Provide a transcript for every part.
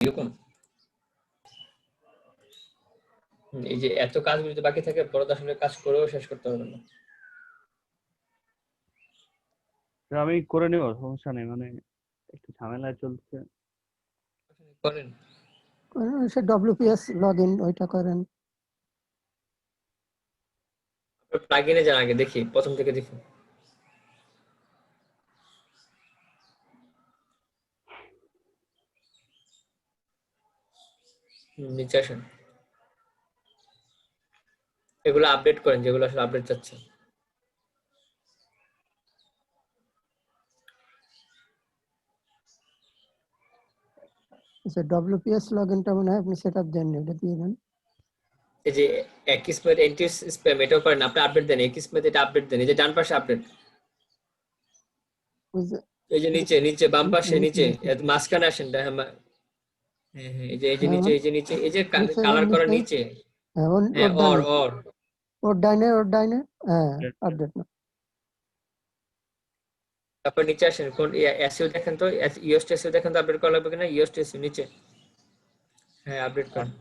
এরকম এই যে এত কাজগুলো যদি বাকি থাকে পরে তো আসলে কাজ করেও শেষ করতে হবে না। আমি করে নেব, সমস্যা নেই, মানে একটু ঝামেলায় চলছে। করেন সে WPS লগইন ওইটা করেন। প্লাগইনে যান আগে, দেখি প্রথম থেকে দেখি। নিচে আসেন, এগুলো আপডেট করেন যেগুলো আসলে আপডেট চাচ্ছে। আচ্ছা WPS লগইনটা মনে হয় আপনি সেটআপ দেন, এটা দিয়ে দেন। এই যে একিসমেট এন্টি স্প্যাম এটাও করেন আপনি, আপডেট দেন একিসমেট, এটা আপডেট দেন। এই যে ডান পাশে আপডেট, এই যে নিচে নিচে বাম পাশে নিচে মাঝখানে আসেন। হ্যাঁ হ্যাঁ, এই যে নিচে, এই যে নিচে, এই যে কালার করা নিচে, হ্যাঁ ওর ডাইনে হ্যাঁ আপডেট না। তারপর নিচে আসেন, কোন এসইও দেখেন তো, ইওস এসইও দেখেন তো আপডেট করা লাগবে কিনা। ইওস এসইও নিচে, হ্যাঁ আপডেট করেন।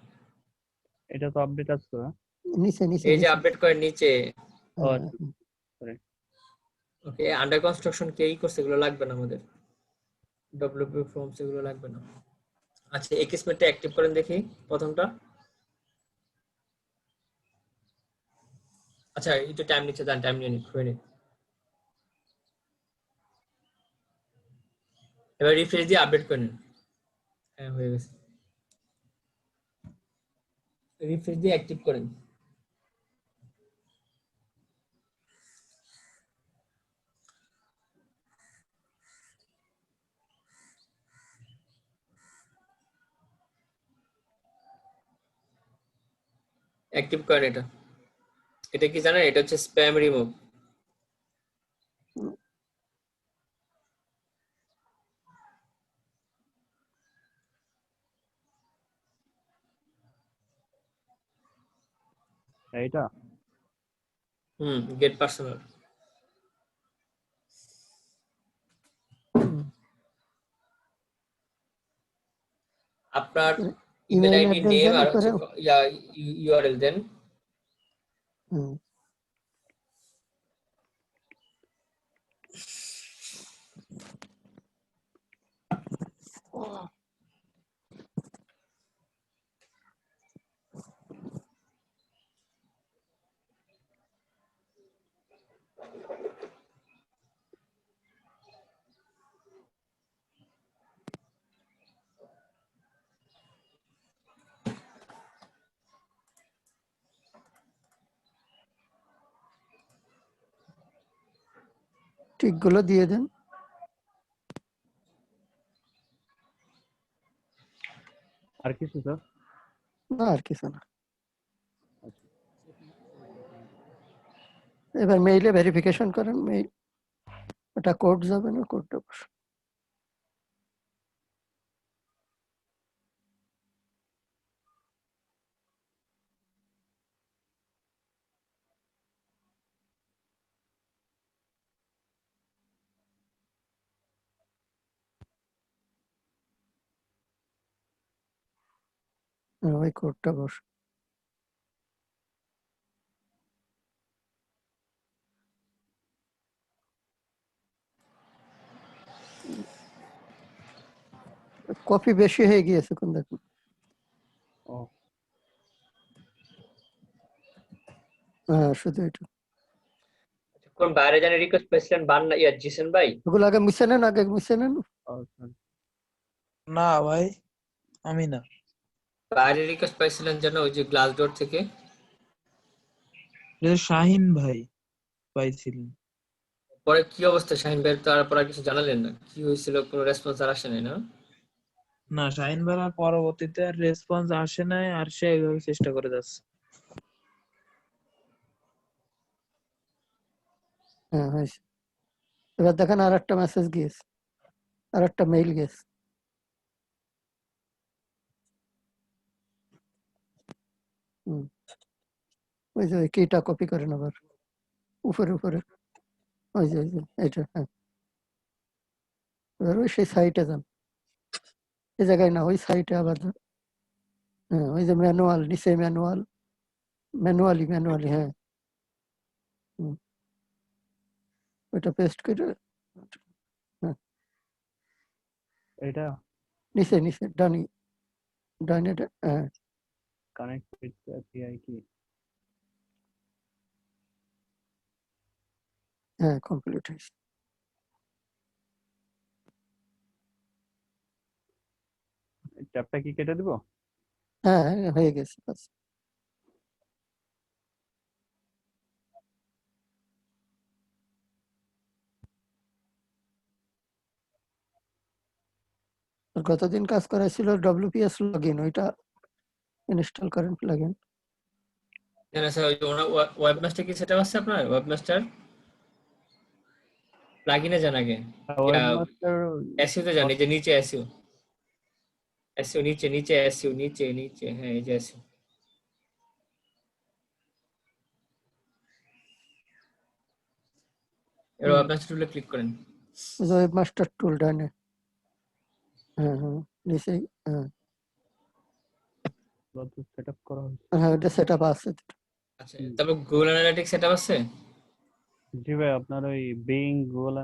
এটা তো আপডেট আছে তো, নিচে নিচে এই যে আপডেট করেন নিচে। ওকে, আন্ডার কনস্ট্রাকশন কেই করছে, এগুলো লাগবে না আমাদের। ডব্লিউপি ফর্মস এগুলো লাগবে না। আচ্ছা একিসমেটটা অ্যাক্টিভ করেন দেখি প্রথমটা। আচ্ছা একটু টাইম নিচ্ছে, দেন টাইম নিয়ে নিন, হয়ে নিন। এবার রিফ্রেশ দিয়ে আপডেট করে নিন। হ্যাঁ হয়ে গেছে, রিফ্রেশ দিয়ে অ্যাক্টিভ করেন। অ্যাক্টিভ করেন এটা। এটা কি জানেন, এটা হচ্ছে স্প্যাম রিমুভ। এইটা গেট পার্সোনাল। আপনার email email ID address name দেন আর উপরে। হচ্ছে ইউআরএল দেন। ঠিকগুলো দিয়ে দেন। আর কিছু স্যার? না আর কিছু না। এবার মেইলে ভেরিফিকেশন করেন, মেইল ওটা কোড যাবে না, কোডটা ওই কোডটা বস। কপি বেশি হয়ে গিয়েছে কোন দেখুন। হ্যাঁ শুধু এটা। কোন বাইরে জানে রিকোয়েস্ট পাইছিলেন বান না ইয়া জিসেন ভাই? ওগুলো আগে মুছে নেন, আগে মুছে নেন। না ভাই আমি না। বাইরে রিকোয়েস্ট পাইছিলেন যেন ওই যে গ্লাস ডোর থেকে। শাহিন ভাই পাইছিলেন। পরে কি অবস্থা শাহিন ভাইয়ের? তারপর আর কিছু জানালেন না, কি হয়েছিল? কোনো রেসপন্স আর আসে নাই না? না শাহিন ভাই পরবর্তীতে আর রেসপন্স আসে নাই, আর সে এইভাবে চেষ্টা করে যাচ্ছে। হ্যাঁ হয়েছে। এবার দেখেন আর একটা মেসেজ গিয়েছে, আর একটা মেইল গেছে। ওই যে ওই কিটা কপি করেন আবার উপরে উপরে, ওই যে এটা। হ্যাঁ এবার ওই সেই সাইটে যান। এই জায়গায় না, ওই সাইটে আবার হ্যাঁ, ওই যে ম্যানুয়াল, নিচে ম্যানুয়ালি হ্যাঁ, ওইটা পেস্ট করে এটা নিচে ডানে হ্যাঁ, কানেক্ট উইথ এপিআই কি? হ্যাঁ কমপ্লিট হয়েছে। ট্যাবটা কি কেটে দিব? হ্যাঁ হয়ে গেছে বাস। আর গতদিন কাজ করাইছিল WPS লগইন, ওইটা ইনস্টল করেন প্লাগইন। স্যার ওই ওয়েবমাস্টার কি সেটআপ আছে আপনার? ওয়েবমাস্টার প্লাগইনে যান আগে, ওয়েবমাস্টার এসইউ তে যান, এই যে নিচে এসইউ নিচে এসইউ নিচে হ্যাঁ এই যে এসইউ, এর ওয়েবমাস্টার টুলে ক্লিক করেন। ওয়েবমাস্টার টুল ডানে, হ্যাঁ নিচে হ্যাঁ সেটআপ করা হয়েছে। হ্যাঁ ওটা সেটআপ আছে। আচ্ছা তারপর গুগল অ্যানালিটিক্স সেটআপ আছে? জি ভাই, আপনার ওই বিং গুগল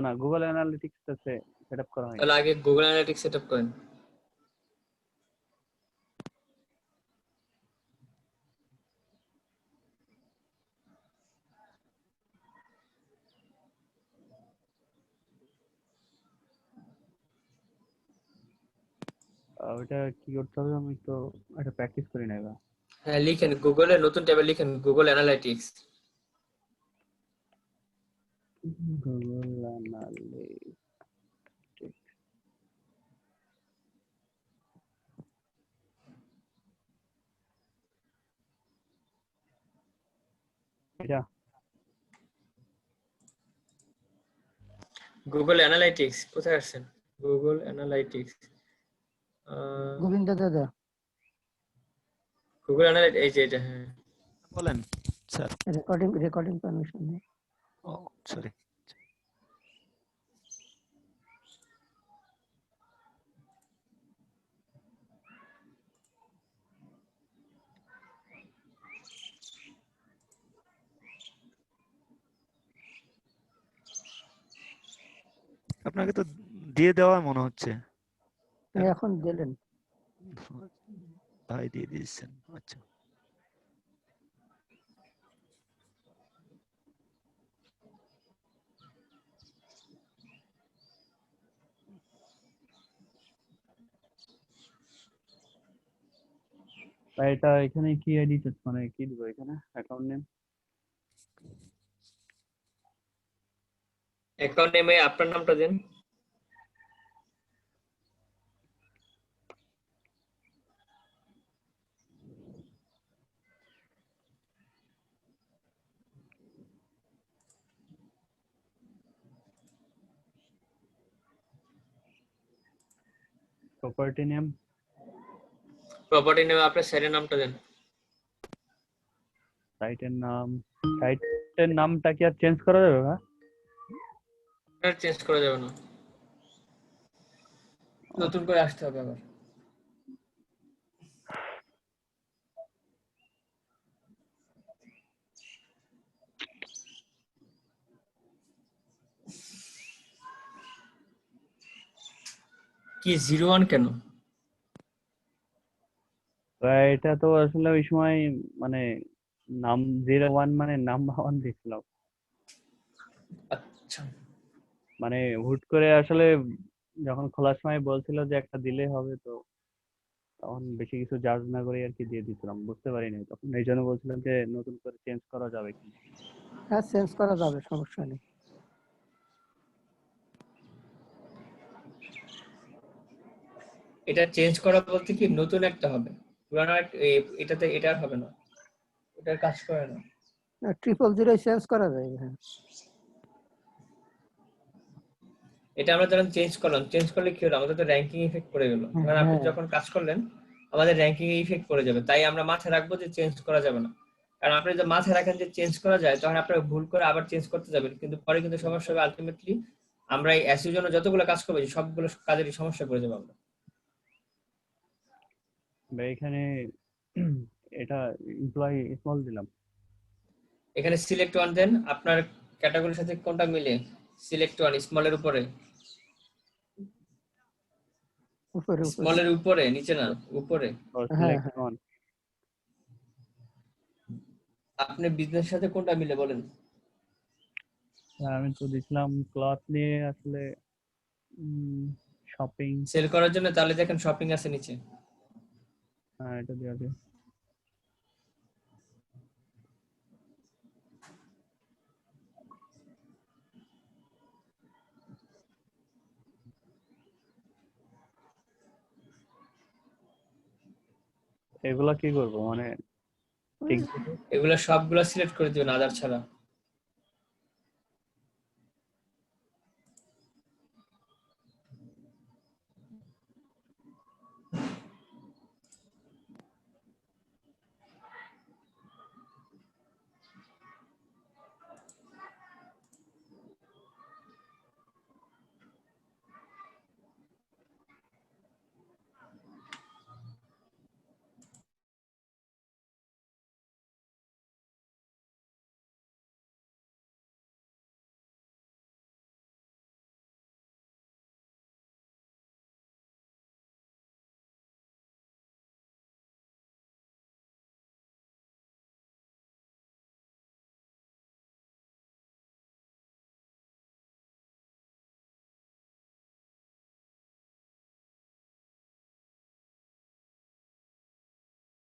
না গুগল অ্যানালিটিক্স আছে সেটআপ করা হয়নি। তাহলে আগে গুগল অ্যানালিটিক্স সেটআপ করেন। ওটা কি করতে হবে? আমি তো এটা প্র্যাকটিস করি না এবার। হ্যাঁ লিখেন গুগলে নতুন ট্যাবে লিখেন গুগল অ্যানালিটিক্স। গুগল অ্যানালিটিক্স এটা গুগল অ্যানালিটিক্স কোথায় আসছেন? গুগল অ্যানালিটিক্স, গোবিন্দ দাদা গুগল অ্যানালিটিক্স এই যে এটা, হ্যাঁ বলেন স্যার। রেকর্ডিং পারমিশন নেই। ও সরি। আপনাকে তো দিয়ে দেওয়া মনে হচ্ছে। এখন দিলেন। ভাই দিয়ে দিয়েছেন, আচ্ছা। এটা এখানে কি এডিট মানে কি দিব এখানে? অ্যাকাউন্ট নেম, অ্যাকাউন্ট নেমে আপনার নামটা দেন। প্রপার্টি নেম, প্রপার্টি নেমে আপনার সাইটের নামটা দেন। সাইটের নামটা কি আর চেঞ্জ করা যাবে না? আর চেঞ্জ করা যাবে না, নতুন করে আসতে হবে আবার। কি 01 কেন? এটা তো আসলে ওই সময় মানে নাম 01 মানে নাম্বার 1 দিছিলাম, আচ্ছা মানে হুট করে আসলে যখন খোলার সময় বলছিল যে একটা দিলে হবে, তো তখন বেশি কিছু জাজ না করে আর কি দিয়ে দিছিলাম, বুঝতে পারিনি তখন, এই জন্য বলছিলাম যে নতুন করে চেঞ্জ করা যাবে কি। হ্যাঁ চেঞ্জ করা যাবে, সমস্যা নেই। এটা চেঞ্জ করা বলতে কি নতুন একটা হবে, পুরানো এটাতে এটা আর হবে না, এটার কাজ করে না। 000 চেঞ্জ করা যায় হ্যাঁ। এটা আমরা যখন চেঞ্জ করলাম, চেঞ্জ করলে কি হলো, আমাদের তো র্যাঙ্কিং ইফেক্ট পড়ে গেল। কারণ আপনি যখন কাজ করলেন আমাদের র্যাঙ্কিং এ ইফেক্ট পড়ে যাবে, তাই আমরা মাথায় রাখবো যে চেঞ্জ করা যাবে না। কারণ আপনি যদি মাথায় রাখেন যে চেঞ্জ করা যায়, তখন আপনারা ভুল করে আবার চেঞ্জ করতে যাবেন, কিন্তু পরে কিন্তু সমস্যা হবে। আলটিমেটলি আমরা এই এসইউর জন্য যতগুলো কাজ করবো সবগুলো কাজেরই সমস্যা পড়ে যাবো আমরা। বা এখানে এটা এমপ্লয়ি স্মল দিলাম। এখানে সিলেক্ট ওয়ান দেন, আপনার ক্যাটাগরির সাথে কোনটা মিলে। সিলেক্ট ওয়ান স্মলের উপরে, উপরে উপরে। স্মলের উপরে, নিচে না, উপরে। হ্যাঁ সিলেক্ট হ্যাঁ ওয়ান। আপনি বিজনেস সাথে কোনটা মিলে বলেন। আমি তো দিছিলাম ক্লথ নিয়ে আসলে শপিং। সেল করার জন্য তাহলে দেখেন শপিং আছে নিচে। হ্যাঁ এটা দিয়ে দিই। এগুলা কি করব মানে ঠিক দিব? এগুলো সবগুলো সিলেক্ট করে দিবেন আদার ছাড়া।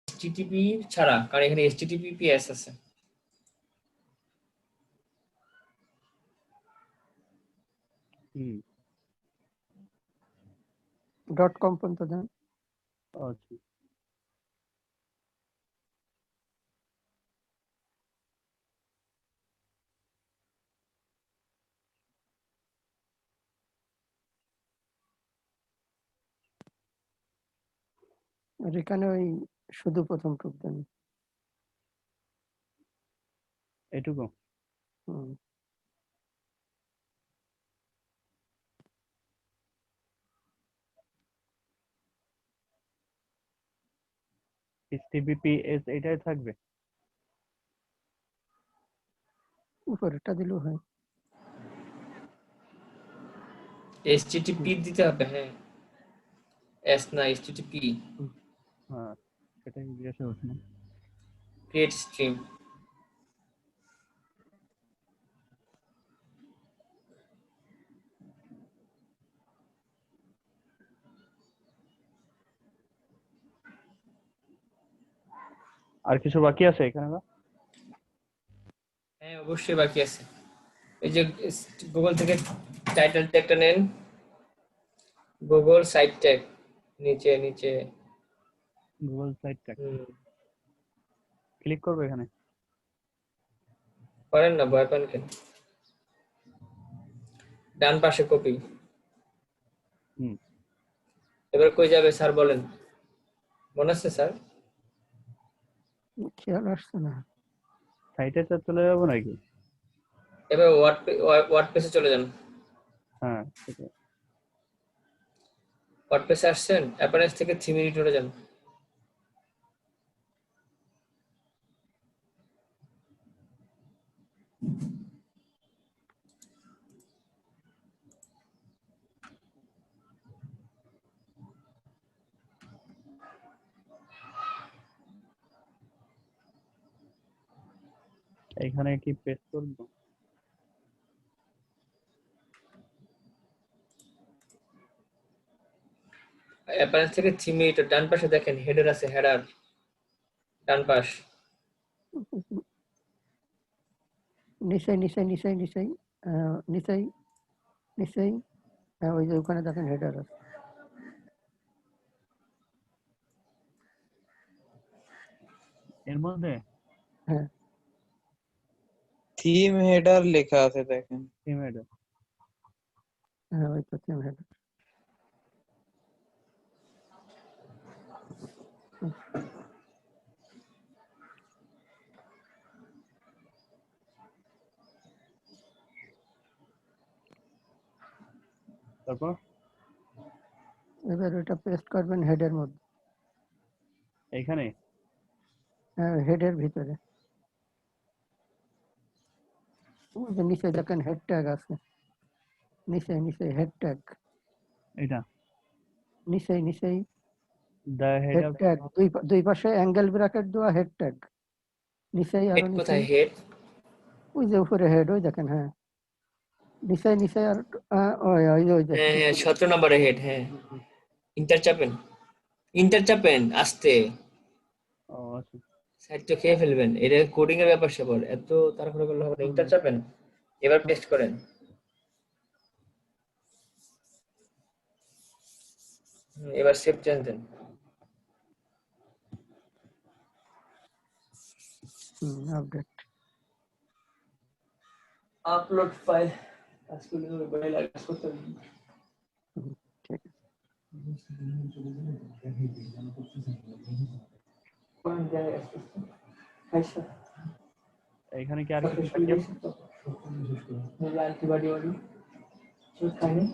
HTTP ছাড়া, কারণ এখানে HTTPS আছে। হুম। .com পর্যন্ত দেন। আচ্ছা। আর এখানে ওই শুধু প্রথম টুক দেন। এটুকু? হুম। HTTPS এটাই থাকবে? উপরেরটা দিলেও হয়। HTTP দিতে হবে, হ্যাঁ, এস না, HTTP। হ্যাঁ সেটাই জিজ্ঞাসা করছিলাম। Create stream. আর কিছু বাকি আছে এখানে না? হ্যাঁ অবশ্যই বাকি আছে। এই যে গুগল থেকে টাইটেল ট্যাগটা নেন, গুগল সাইট ট্যাগ, নিচে নিচে। গুগল সাইট ট্যাগ হুম, ক্লিক করবো এখানে? করেন না, ভয় পান কেন। ডান পাশে কপি। হুম। এবার কই যাবে স্যার বলেন, মনে আছে স্যার? খেয়াল আসছে না। সাইটে চলে যাবো নাকি? এবার ওয়ার্ডপ্রেসে চলে যান। হ্যাঁ সেটাই। ওয়ার্ডপ্রেসে আসছেন, অ্যাপারেন্স থেকে থিম এডিটরে যান। এখানে কি পেস্ট করবো? অ্যাপারেন্স থেকে থিম এডিটর, ডান পাশে দেখেন হেডার আছে, হেডার, ডান পাশ। নিচে নিচে নিচে নিচে নিচেই নিচেই। হ্যাঁ ওই যে ওখানে দেখেন হেডার আছে। এর মধ্যে হ্যাঁ থিম হেডার লেখা আছে দেখেন। থিম এটা? হ্যাঁ ওই তো থিম হেডার। তারপর এবার ওইটা পেস্ট করবেন হেডের মধ্যে। এখানে হেডের ভিতরে ওই যে নিচে দেখেন হেড ট্যাগ আছে, নিচে হেড ট্যাগ, এটা নিচেই the head head of tag, দুই পাশে অ্যাঙ্গেল ব্র্যাকেট দেওয়া হেড ট্যাগ, নিচেই হেড আরো কোথায়? নিচেই হেড ওই যে উপরে হেড, ওই দেখেন, হ্যাঁ নিচে আর ওই যে হ্যাঁ হ্যাঁ 17 নম্বরে হেড। হ্যাঁ ইন্টারচাপেন আস্তে ও আচ্ছা। সাইড তো খেয়ে ফেলবেন, এটা কোডিং এর ব্যাপার স্যাপার, এত তাড়াহুড়ো করলে হবে না। ইন্টারচাপেন এবার পেস্ট করেন। এবার সেভ চেঞ্জ দেন। আপডেট। আপলোড ফাইল আজকে মোবাইল কাজ করতে হবে। ঠিক আছে। কোন জায়গায় কাজ করতে হবে? আচ্ছা এখানে কি আর সব কিছু শেষ করে বাকি আছে? দিয়েছি তো, অ্যান্টিবডি বডি শুধু খাইনি।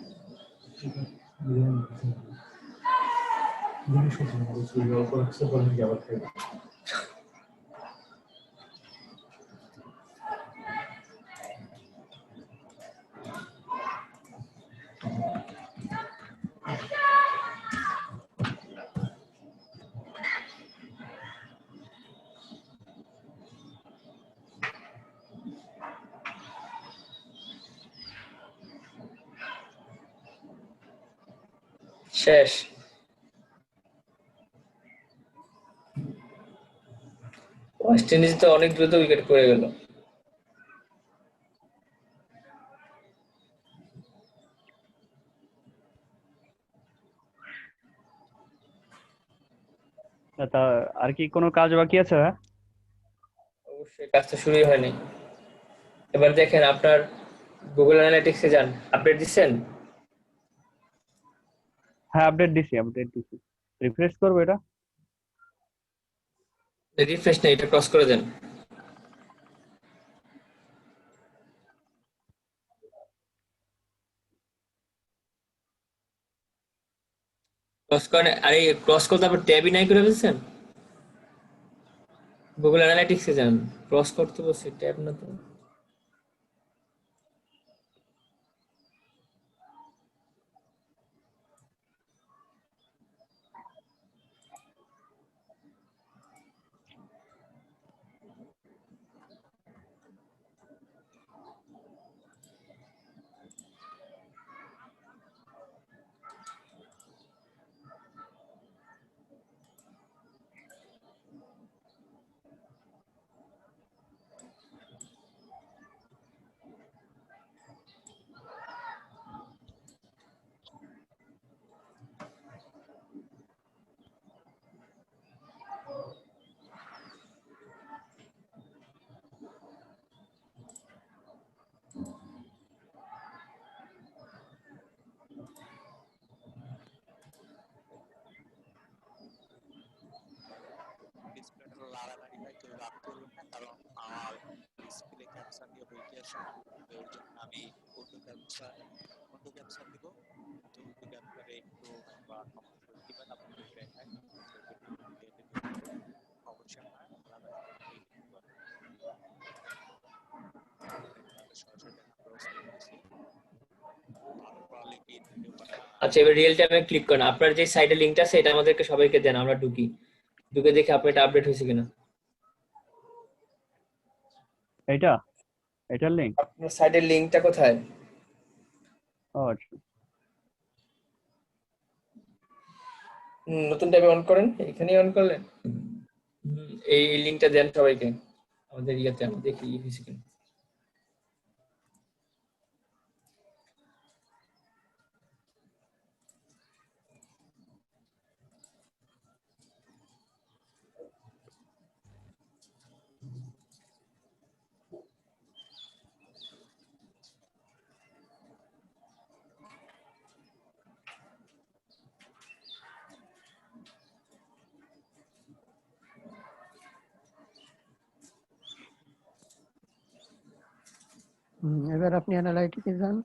শেষ। ওয়েস্ট ইন্ডিজ তো অনেক দ্রুত উইকেট করে গেল। তা আর কি কোনো কাজ বাকি আছে? হ্যাঁ অবশ্যই কাজটা শুরুই হয়নি। এবার দেখেন আপনার গুগল অ্যানালিটিক্সে যান, আপডেট দিচ্ছেন? হ্যাঁ আপডেট দিছি। রিফ্রেশ করবো এটা? রিফ্রেশ নেই, এটা ক্রস করে দেন। ক্রস করে, আরে ক্রস করতে আবার ট্যাবই নাই করে ফেলছেন। গুগল অ্যানালিটিক্সে যান, ক্রস করতে বলছি, ট্যাব না তো। ডিসপ্লেটা লাড়ালাড়ি হয়, কেউ রাগ করবেন না, কারণ আমার ডিসপ্লে ক্যাপচার দিয়ে বইতে আসে না, তো এর জন্য আমি অটো ক্যাপচার দিব। তো অটো ক্যাপচারে একটু বা কম্পিউটার দিবেন, আপনাদের দেখায় অবশ্যই আপনার আলাদা সরাসরি দেখা ব্যবস্থা করতেছি। ভালো কোয়ালিটির ভিডিও আচ্ছা এবার রিয়েল টাইমে ক্লিক করেন, আপনার যে সাইডে লিংকটা আছে এটা আমাদেরকে সবাইকে দেন, আমরা ঢুকে দেখি আপনার এটা আপডেট হয়েছে কিনা। এটার লিঙ্ক? আপনার সাইডের লিংকটা কোথায়? ও আচ্ছা। নতুন ট্যাবে অন করেন, এখানেই অন করলেন। এই লিংকটা দেন সবাইকে আমাদের ইয়েতে, আমি দেখি হয়েছে কিনা। এবার আপনি অ্যানালাইটিকে যান।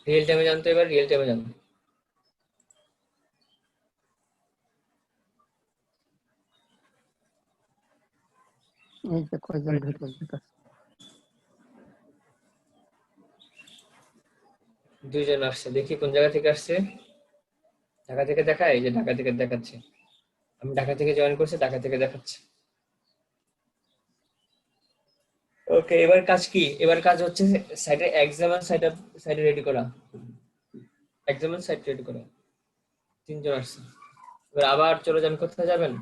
রিয়েল টাইমে যান তো, এবার রিয়েল টাইমে যান। এই যে কয়জন ঢুকে গেছে। 2 জন আসছে, দেখি কোন জায়গা থেকে আসছে। ঢাকা থেকে দেখায়, এই যে ঢাকা থেকে দেখাচ্ছে। আমি ঢাকা থেকে জয়েন করছি, ঢাকা থেকে দেখাচ্ছে। ওকে, এবার কাজ কি? এবার কাজ হচ্ছে সাইটে এক্সাম্পল সাইটে রেডি করা। এক্সাম্পল সাইট রেডি করা। 3 জন আসছে। এবার আবার চলে যাবেন, কোথায় যাবেন?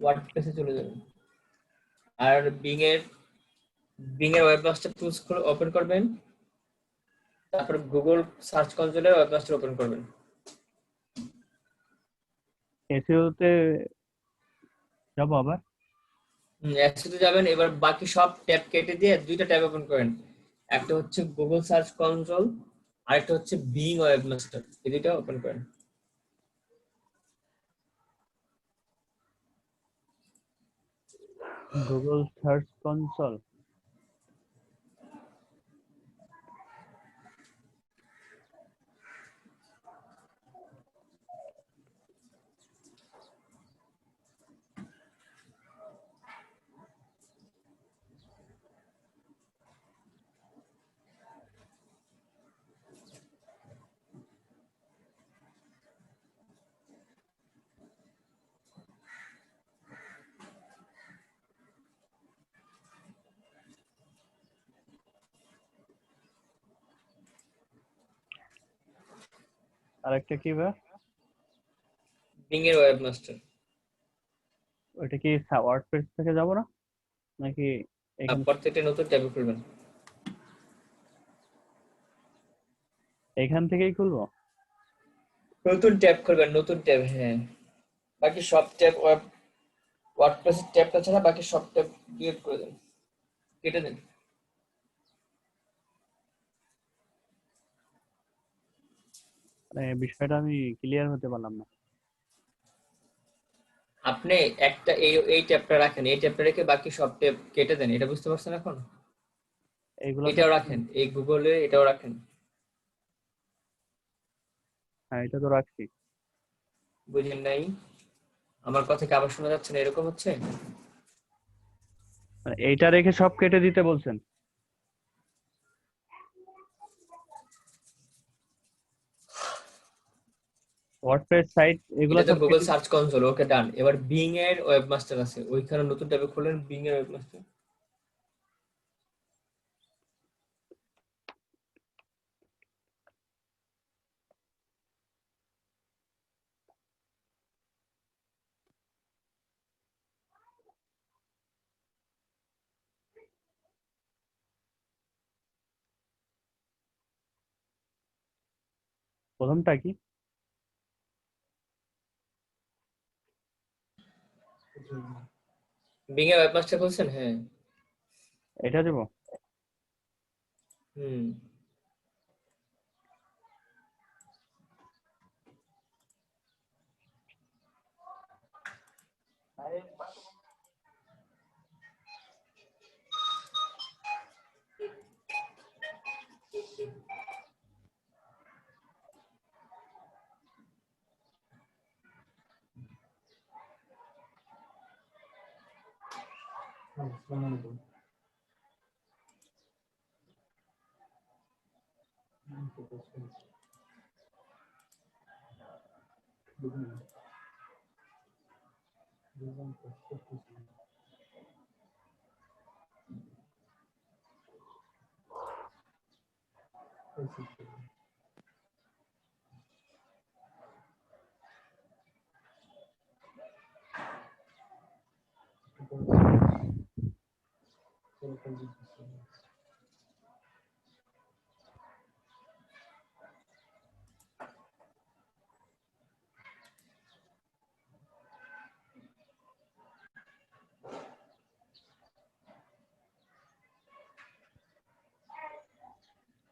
ওয়ার্ডপ্রেসে চলে যাবেন। আর বিং এর ওয়েব মাস্টার টুলস ওপেন করবেন। তারপর গুগল সার্চ কনসোলে ওয়েব মাস্টার ওপেন করবেন। এসইও তে যাবো আবার। এসইতে যাবেন, এবার বাকি সব ট্যাব কেটে দিয়ে 2টা ট্যাব ওপেন করেন। একটা হচ্ছে গুগল সার্চ কনসোল, আর একটা হচ্ছে বিং ওয়েব মাস্টার। এই দুইটা ওপেন করেন। Google search console. আরেকটা কি ভাই? বিং এর ওয়েব মাস্টার। ওইটা কি ওয়ার্ডপ্রেস থেকে যাব না নাকি প্রত্যেকটা নতুন ট্যাবে খুলবেন। এখান থেকেই খুলবো? নতুন ট্যাব খুলবেন, নতুন ট্যাব। হ্যাঁ, বাকি সব ট্যাব ওয়ার্ডপ্রেসের ট্যাবটা ছাড়া বাকি সব ট্যাব ডিলিট করে দেন, কেটে দেন। মানে বিষয়টা আমি ক্লিয়ার হতে পারলাম না। আপনি একটা এই ট্যাবটা রাখেন, এই ট্যাবটা রেখে বাকি সব ট্যাব কেটে দেন। এটা বুঝতে পারছেন এখন? এইগুলো তো এটাও রাখেন, এই গুগলে এটাও রাখেন। হ্যাঁ, এটা তো রাখছি। বুঝেন নাই? আমার কথা কি আবার শোনা যাচ্ছে না? এরকম হচ্ছে? মানে এইটা রেখে সব কেটে দিতে বলছেন? ওয়ার্ডপ্রেস সাইট এগুলো এটা তো সব গুগল কেটে। সার্চ কনসোল, ওকে ডান। এবার বিং এর ওয়েব মাস্টার আছে, ওইখানে নতুন ট্যাবে খুলেন বিং এর ওয়েব মাস্টার। প্রথমটা কি? বিং এর ওয়েব মাস্টার খুলছেন? হ্যাঁ। এটা দেব? হুম।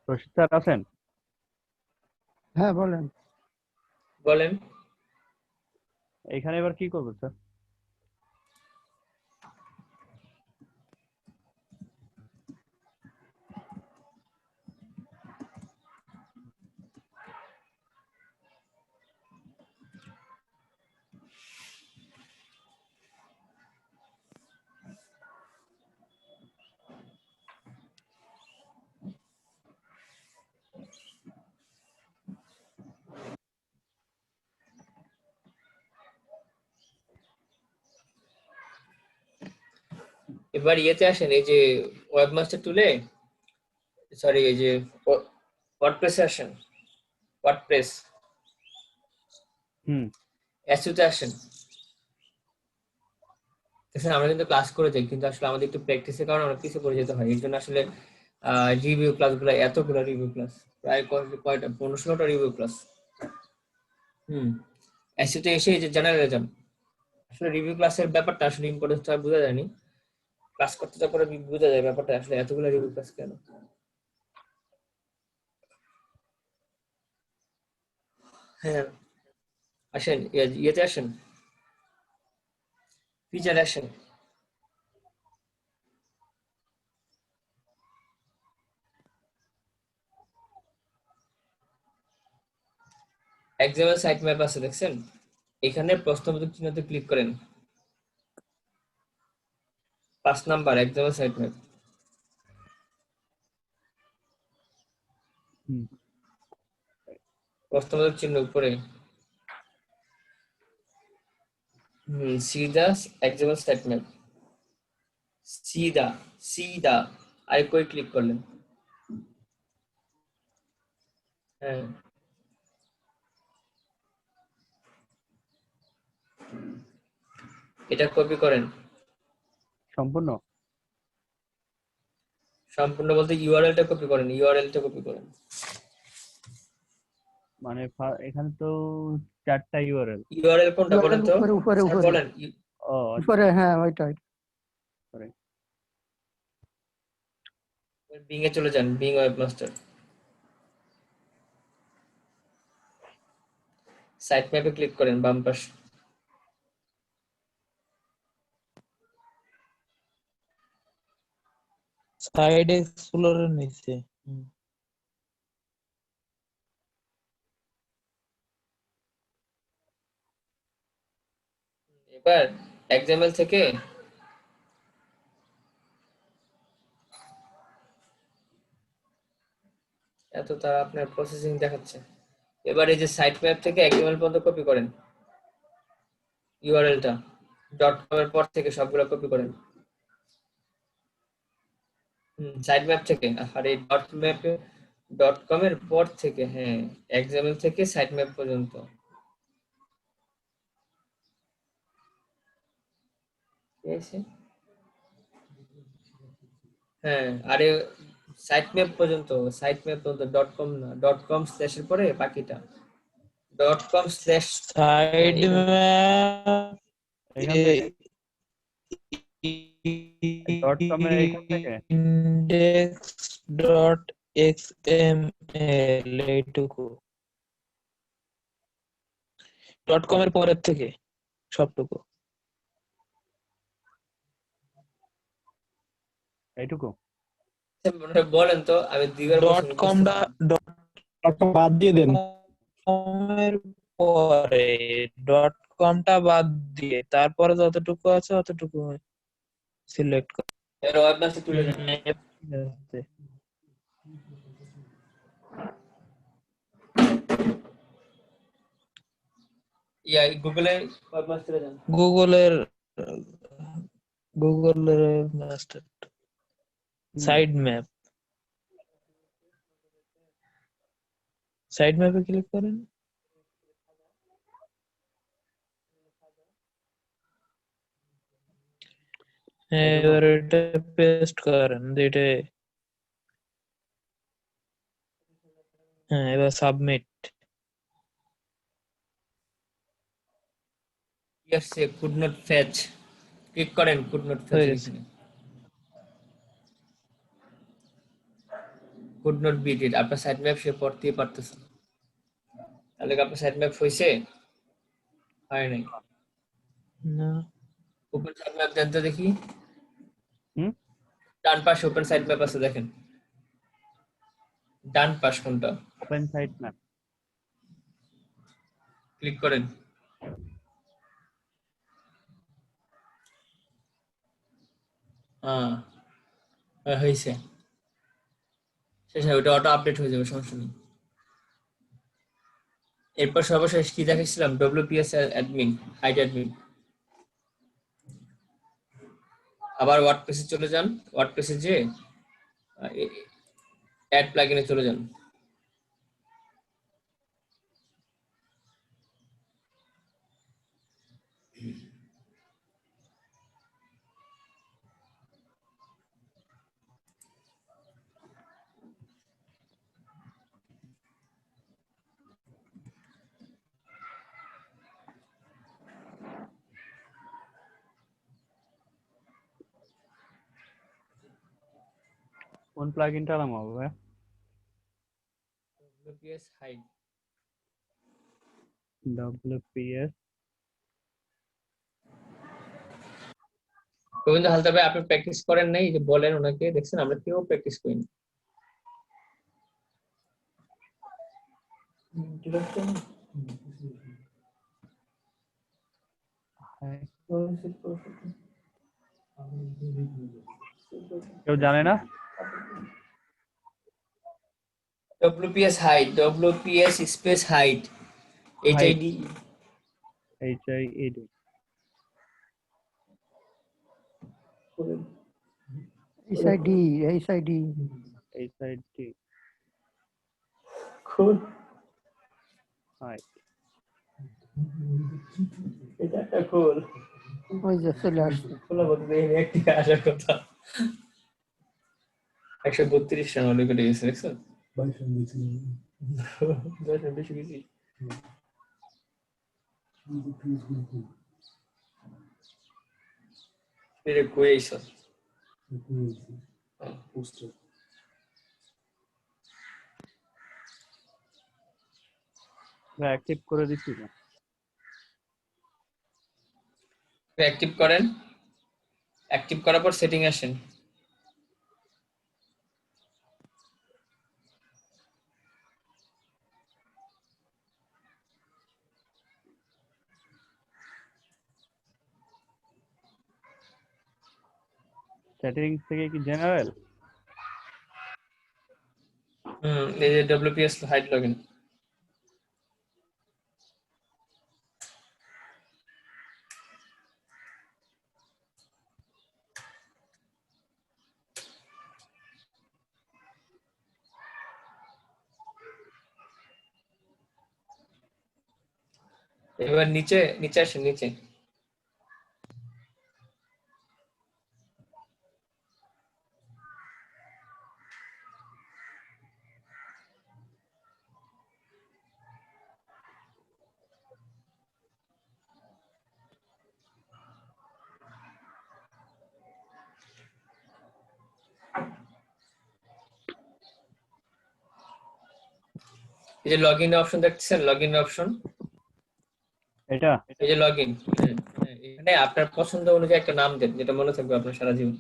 রশিদ স্যার আছেন? হ্যাঁ বলেন। বলেন। এখানে এবার কি করবো স্যার? এবার ইয়েতে আসেন, এই যে ওয়েবমাস্টার টুলে, সরি এই যে ওয়ার্ডপ্রেসে আসেন, ওয়ার্ডপ্রেস হুম এসইউতে আসেন। দেখেন আমরা কিন্তু ক্লাস করে যাই, কিন্তু আসলে আমাদের একটু প্র্যাকটিসের কারণে অনেক কিছু করে যেতে হয়। এর জন্য আসলে রিভিউ ক্লাসগুলো, এতগুলো রিভিউ ক্লাস, প্রায় কয়টা 15-16টা রিভিউ ক্লাস। এসইউতে এসে এই যে জেনারেলে যান। আসলে রিভিউ ক্লাসের ব্যাপারটা আসলে ইম্পর্টেন্সটা বোঝা যায়নি, ক্লাস করতে যাওয়ার পরে বোঝা যায় ব্যাপারটা আসলে এতগুলো রিভিউ ক্লাস কেন। হ্যাঁ আসেন, ইয়েতে আসেন, ফিচারে আসেন। এক্সাম্পল সাইট ম্যাপ আছে দেখছেন, এখানে প্রশ্নবোধক চিহ্নতে ক্লিক করেন, 5 নাম্বার এক্সাম্পল সাইট ম্যাপ। হুম প্রশ্নবোধক চিহ্ন উপরে, সিধা এক্সাম্পল সাইট ম্যাপ, সিধা সিধা আর কই ক্লিক করলেন। হ্যাঁ এটা কপি করেন, সম্পূর্ণ সম্পূর্ণ বলতে ইউআরএলটা কপি করেন, ইউআরএলটা কপি করেন। মানে এখানে তো 4টা ইউআরএল। ইউআরএল কোনটা বলেন তো? উপরে উপরে স্যার উপরে বলেন। ও উপরে, হ্যাঁ ওইটা। বিং এ চলে যান, বিং ওয়েবমাস্টার, সাইট ম্যাপে ক্লিক করেন বাম পাশে। সাইড এক্সপ্লোরের নিচে। এবার এক্সাম্পল থেকে এত তারা আপনার প্রসেসিং দেখাচ্ছে। এবার এই যে সাইট ম্যাপ থেকে এক্সাম্পল পর্যন্ত কপি করেন, ইউআরএলটা .com এর পর থেকে সবগুলো কপি করেন। সাইট ম্যাপ থেকে, আর এই .com এর পর থেকে, হ্যাঁ এক্সাম্পল থেকে সাইট ম্যাপ পর্যন্ত। ঠিক আছে, হ্যাঁ আরে সাইট ম্যাপ পর্যন্ত, সাইট ম্যাপ পর্যন্ত .com না, .com স্ল্যাশের পরে বাকিটা .com স্ল্যাশ সাইড ম্যাপ এখান থেকে .com এর এখান থেকে index.xml এইটুকু .com এর পরের থেকে সবটুকু। এইটুকু বলেন তো, আমি দুইবার বলছি, .com টা বাদ দিয়ে দেন। .com এর পরে .com টা বাদ দিয়ে তারপরে যতটুকু আছে ততটুকু সিলেক্ট করুন। এর ওয়েবমাস্টার তুলে যান। ইয়া গুগলে ওয়েবমাস্টারে যান। গুগলের মাস্টার সাইড ম্যাপ, সাইড ম্যাপে ক্লিক করেন। এবার এটা পেস্ট করেন, এটা হ্যাঁ এবার submit. Yes could not fetch, click করেন কুড নট ফেচ, হয়ে গেছে। কুড নট বিট ইট, আপনার সাইট ম্যাপ সে পড়তেই পারতেছে না। তাহলে কি আপনার সাইট ম্যাপ হইছে? হয় নাই। না ওপেন সাইট ম্যাপ দেন তো দেখি। হুম ডান পাশে ওপেন সাইট ম্যাপ আছে দেখেন, ডান পাশ কোনটা? ওপেন সাইট ম্যাপ ক্লিক করেন। হয়েছে, শেষ, ওটা অটো আপডেট হয়ে যাবে, সমস্যা নেই। এরপর সর্বশেষ কি দেখেছিলাম? WPS admin, hide admin. আবার ওয়ার্ডপ্রেসে চলে যান, ওয়ার্ডপ্রেসে যে অ্যাড প্লাগইনে চলে যান। কোন প্লাগইনটা নামাবো ভাই? WPS hide. WPS Gobinda Haldar ভাই, আপনি প্র্যাকটিস করেন নাই? যে বলেন ওনাকে, দেখছেন আমরা কেউ প্র্যাকটিস করিনি। কেউ জানে না? WPS hide, WPS space hide, HID। HID SID HID হাই এটা একটা খোল ওই যে চলে আসছে। খোলা বলতে একটি আসার কথা। 132 রান অলরেডি কেটে গেছে, দেখছেন? 10 রান বেশি গেছি। এটা কই আইছো? অ্যাক্টিভ করে দিচ্ছি না। অ্যাক্টিভ করেন, অ্যাক্টিভ করার পর সেটিং আসেন। সেটিংস থেকে কি জেনারেল? এই যে WPS হাইড লগইন। এবার নিচে নিচে আসেন, নিচে। এই যে লগইন অপশন দেখতেছেন, লগইন অপশন, এটা এই যে লগইন, এখানে আপনার পছন্দ অনুযায়ী একটা নাম দেন, যেটা মনে থাকবে আপনার সারা জীবন।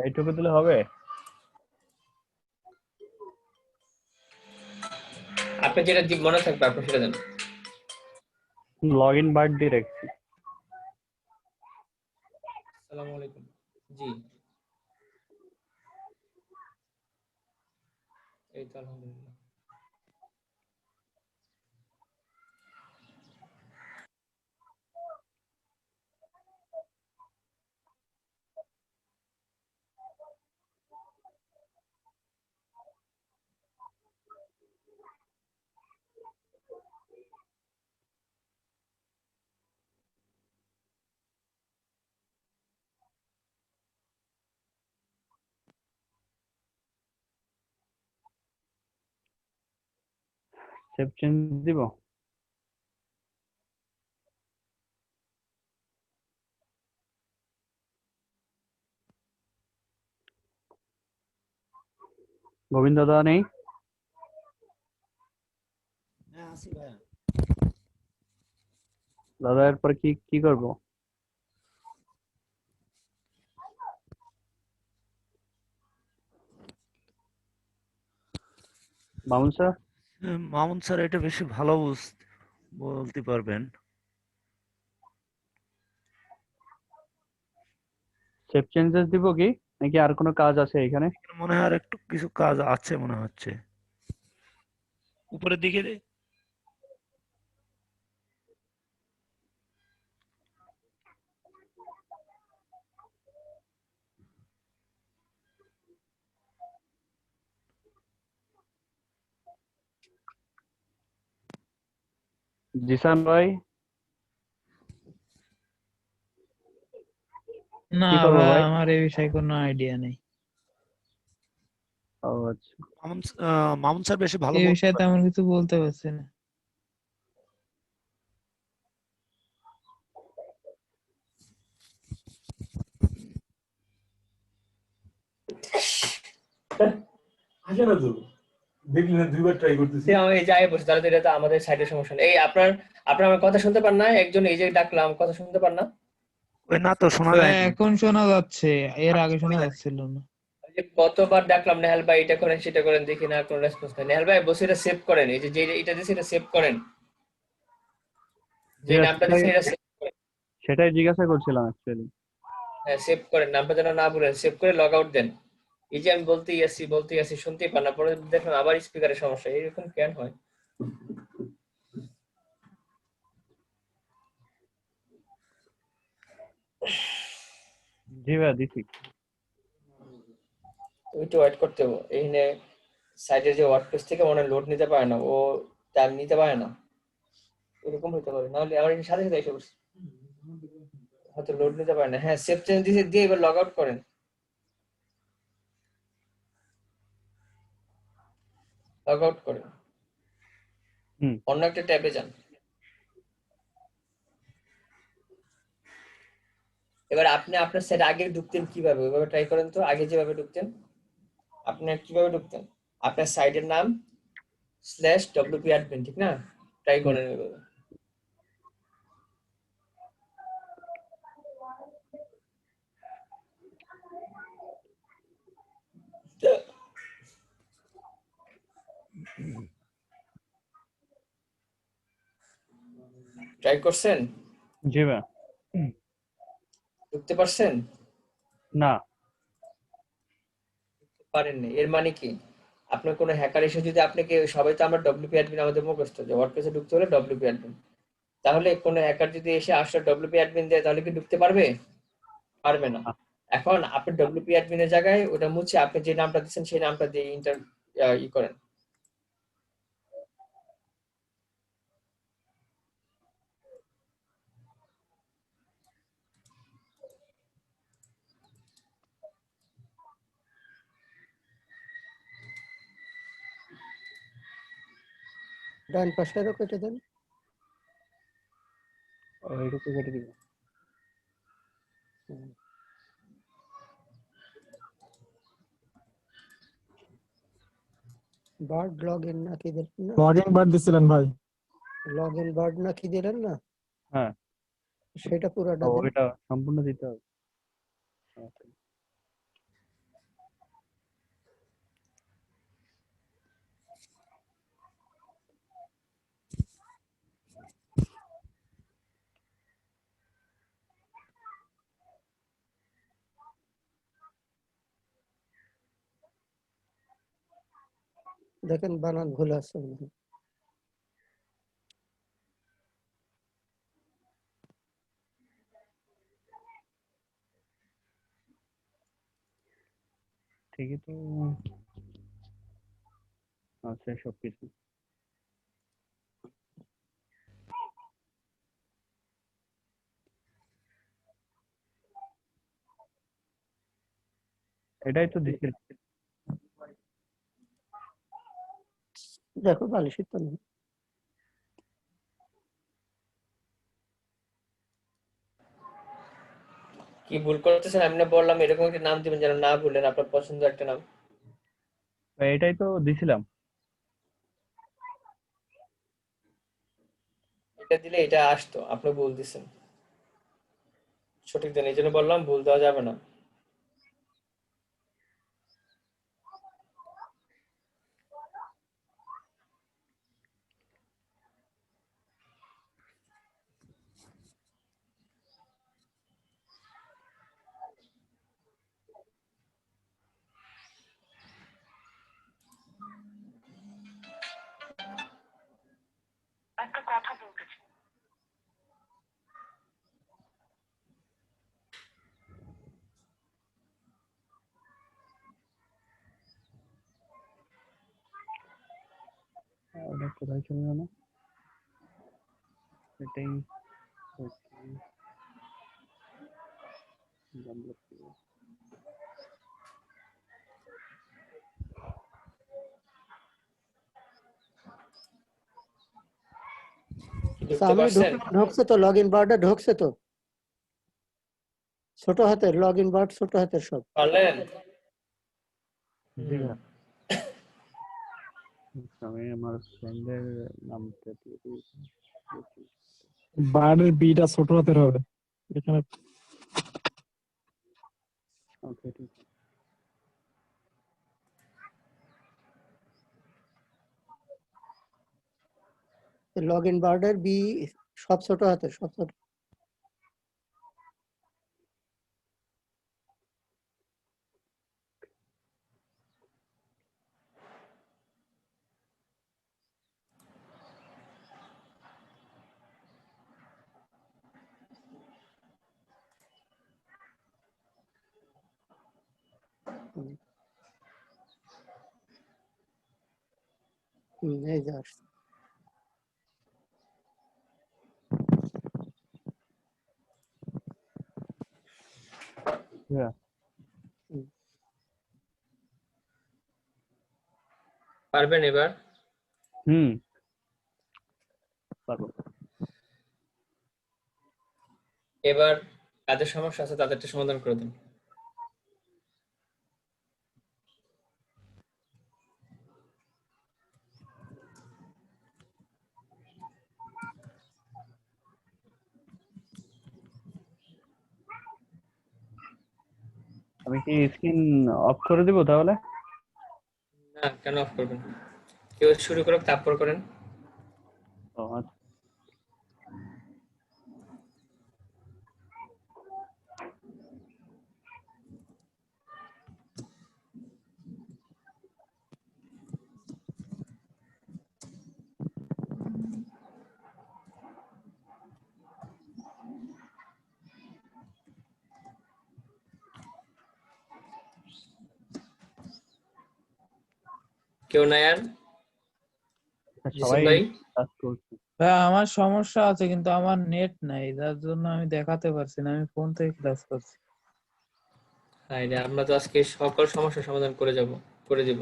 এইটুকু দিলে হবে? আপনি যেটা মনে থাকবে আপনি সেটা দেন। লগ ইন বার দিয়ে রাখছি। আসসালামু আলাইকুম। জি, এই তো আলহামদুলিল্লাহ। সেভ চেঞ্জ দিব? গোবিন্দ দা নেই? হ্যাঁ আসি ভাইয়া। দাদা এরপর কি কি করবো? মামুন স্যার, মামুন স্যার এটা বেশি ভালো বলতে পারবেন। শেপ চেঞ্জেস দিব কি, নাকি আর কোনো কাজ আছে এখানে? মনে হয় আর একটু কিছু কাজ আছে মনে হচ্ছে উপরের দিকে। জিসান ভাই, না কি করবো ভাই, ভাই? আমার এই বিষয়ে কোনো আইডিয়া নেই। ও আচ্ছা, মামুন স্যার বেশি ভালো এই বলতে বিষয়ে পারেন। তেমন কিছু বলতে পারছি না। আসে না তো, দেখলি না দুইবার ট্রাই করতেছি। আমি এই যাই বসে তাহলে তো এটা তো আমাদের সাইডের সমস্যা নেই। এই আপনার আপনার আমার কথা শুনতে পান না? একজন এই যে ডাকলাম, কথা শুনতে পান না? ওই না তো শোনা ভাই যায়নি। এখন শোনা যাচ্ছে, এর আগে শোনা যাচ্ছিল না। ওই যে কতবার ডাকলাম, নেহাল ভাই এটা করেন সেটা করেন, দেখি না কোনো রেসপন্স নাই। নেহাল ভাই বসে এটা সেভ করেন, এই যে এটা দিয়েছে এটা সেভ করেন, যে জি ভাই, নামটা দিয়েছে এটা সেভ করেন। সেটাই জিজ্ঞাসা করছিলাম অ্যাকচুয়ালি। হ্যাঁ সেভ করেন, নামটা যেন না ভুলেন, সেভ করে লগ আউট দেন। এই যে আমি বলতেই আছি শুনতেই পান না, পরে দেখলাম আবার স্পিকারের সমস্যা, এরকম কেন হয়? জি ভাই দিছি। একটু ওয়েট করতে হবে, এইখানে সাইডের যে ওয়ার্ডপ্রেস থেকে মনে লোড নিতে পারে না, ও টাইম নিতে পারে না, এরকম হতে পারে। নাহলে আমার এখানে সাথে সাথে এসে পড়ছে, হয়তো লোড নিতে পারে না। হ্যাঁ সেভ চেঞ্জ দিয়ে এবার লগ আউট করেন, লগ আউট করেন, হুম, অন্য একটা ট্যাবে যান। এবার আপনি আপনার সাইড আগে ঢুকতেন কিভাবে, ওইভাবে ট্রাই করেন তো। আগে যেভাবে ঢুকতেন, আপনি কিভাবে ঢুকতেন? আপনার সাইডের নাম /wp admin, ঠিক না? ট্রাই হুম। করেন ওইভাবে। ট্রাই করছেন? জি ভাই। ঢুকতে পারছেন? না। পারেননি, এর মানে কি? আপনার কোনো হ্যাকার এসে যদি আপনাকে, সবাই তো আমরা ডব্লিউপি অ্যাডমিন আমাদের মুখস্থ, যে ওয়ার্ডপ্রেসে ঢুকতে হলে ডব্লিউপি অ্যাডমিন, তাহলে কোনো হ্যাকার যদি এসে আসলে ডব্লিউপি অ্যাডমিন দেয় তাহলে কি ঢুকতে পারবে? পারবে না। এখন আপনি ডব্লিউপি অ্যাডমিনের জায়গায় ওটা মুছে আপনি যে নামটা দিচ্ছেন সেই নামটা দিয়ে ই করেন। ডান পাশেরও কেটে দেন। ওইটুকু কেটে দিব। বার্ড লগ ইন না কি দিলেন না? লগইন বার দিছিলেন ভাই? লগ ইন বার্ড না কি দিলেন না? হ্যাঁ, সেটা পুরোটা দেন। ওইটা সম্পূর্ণ দিতে হবে। আচ্ছা। দেখেন বানান ভুল আছে। ঠিকই তো আছে সবকিছু। এটাই তো দিচ্ছিল। দেখো বালিশের তো নেই। কি ভুল করতেছেন? আমি না বললাম এরকম একটা নাম দিবেন যেন না ভুলেন, আপনার পছন্দের একটা নাম। এটাই তো দিছিলাম। এটা দিলে এটা আসতো, আপনি ভুল দিছেন। সঠিক দেন, এই জন্য বললাম ভুল দেওয়া যাবে না। ওটা কোথায় চলে গেল? এটাই কি ঢুকতে সামনে পারছেন? ঢুকছে তো, লগ ইন বারটা ঢুকছে তো, ছোট হাতের লগ ইন বার, ছোট হাতের সব। পারলেন? জি না। আমি আমার ফ্রেন্ডের নামটা দিয়ে দিয়েছি। বারের বিটা ছোট হাতের হবে এখানে। ওকে, ঠিক আছে। লগ ইন বার্ডের বি সব ছোট হাতের, সব ছোট। এই যে আসছে। হ্যাঁ, পারবেন এবার? পারবো। এবার কাদের সমস্যা আছে তাদেরটা সমাধান করে দিন। আমি কি স্ক্রিন অফ করে দিব তাহলে? না, কেন অফ করবেন? কেউ শুরু করুক, তারপর করেন। ও আচ্ছা। কেউ নাই আর? জিসিম সবাই ভাই? কাজ করছে। ভাই আমার সমস্যা আছে, কিন্তু আমার নেট নাই, যার জন্য আমি দেখাতে পারছি না। আমি ফোন থেকে ক্লাস করছি। হাই রে, আমরা তো আজকে সকল সমস্যার সমাধান করে দিব।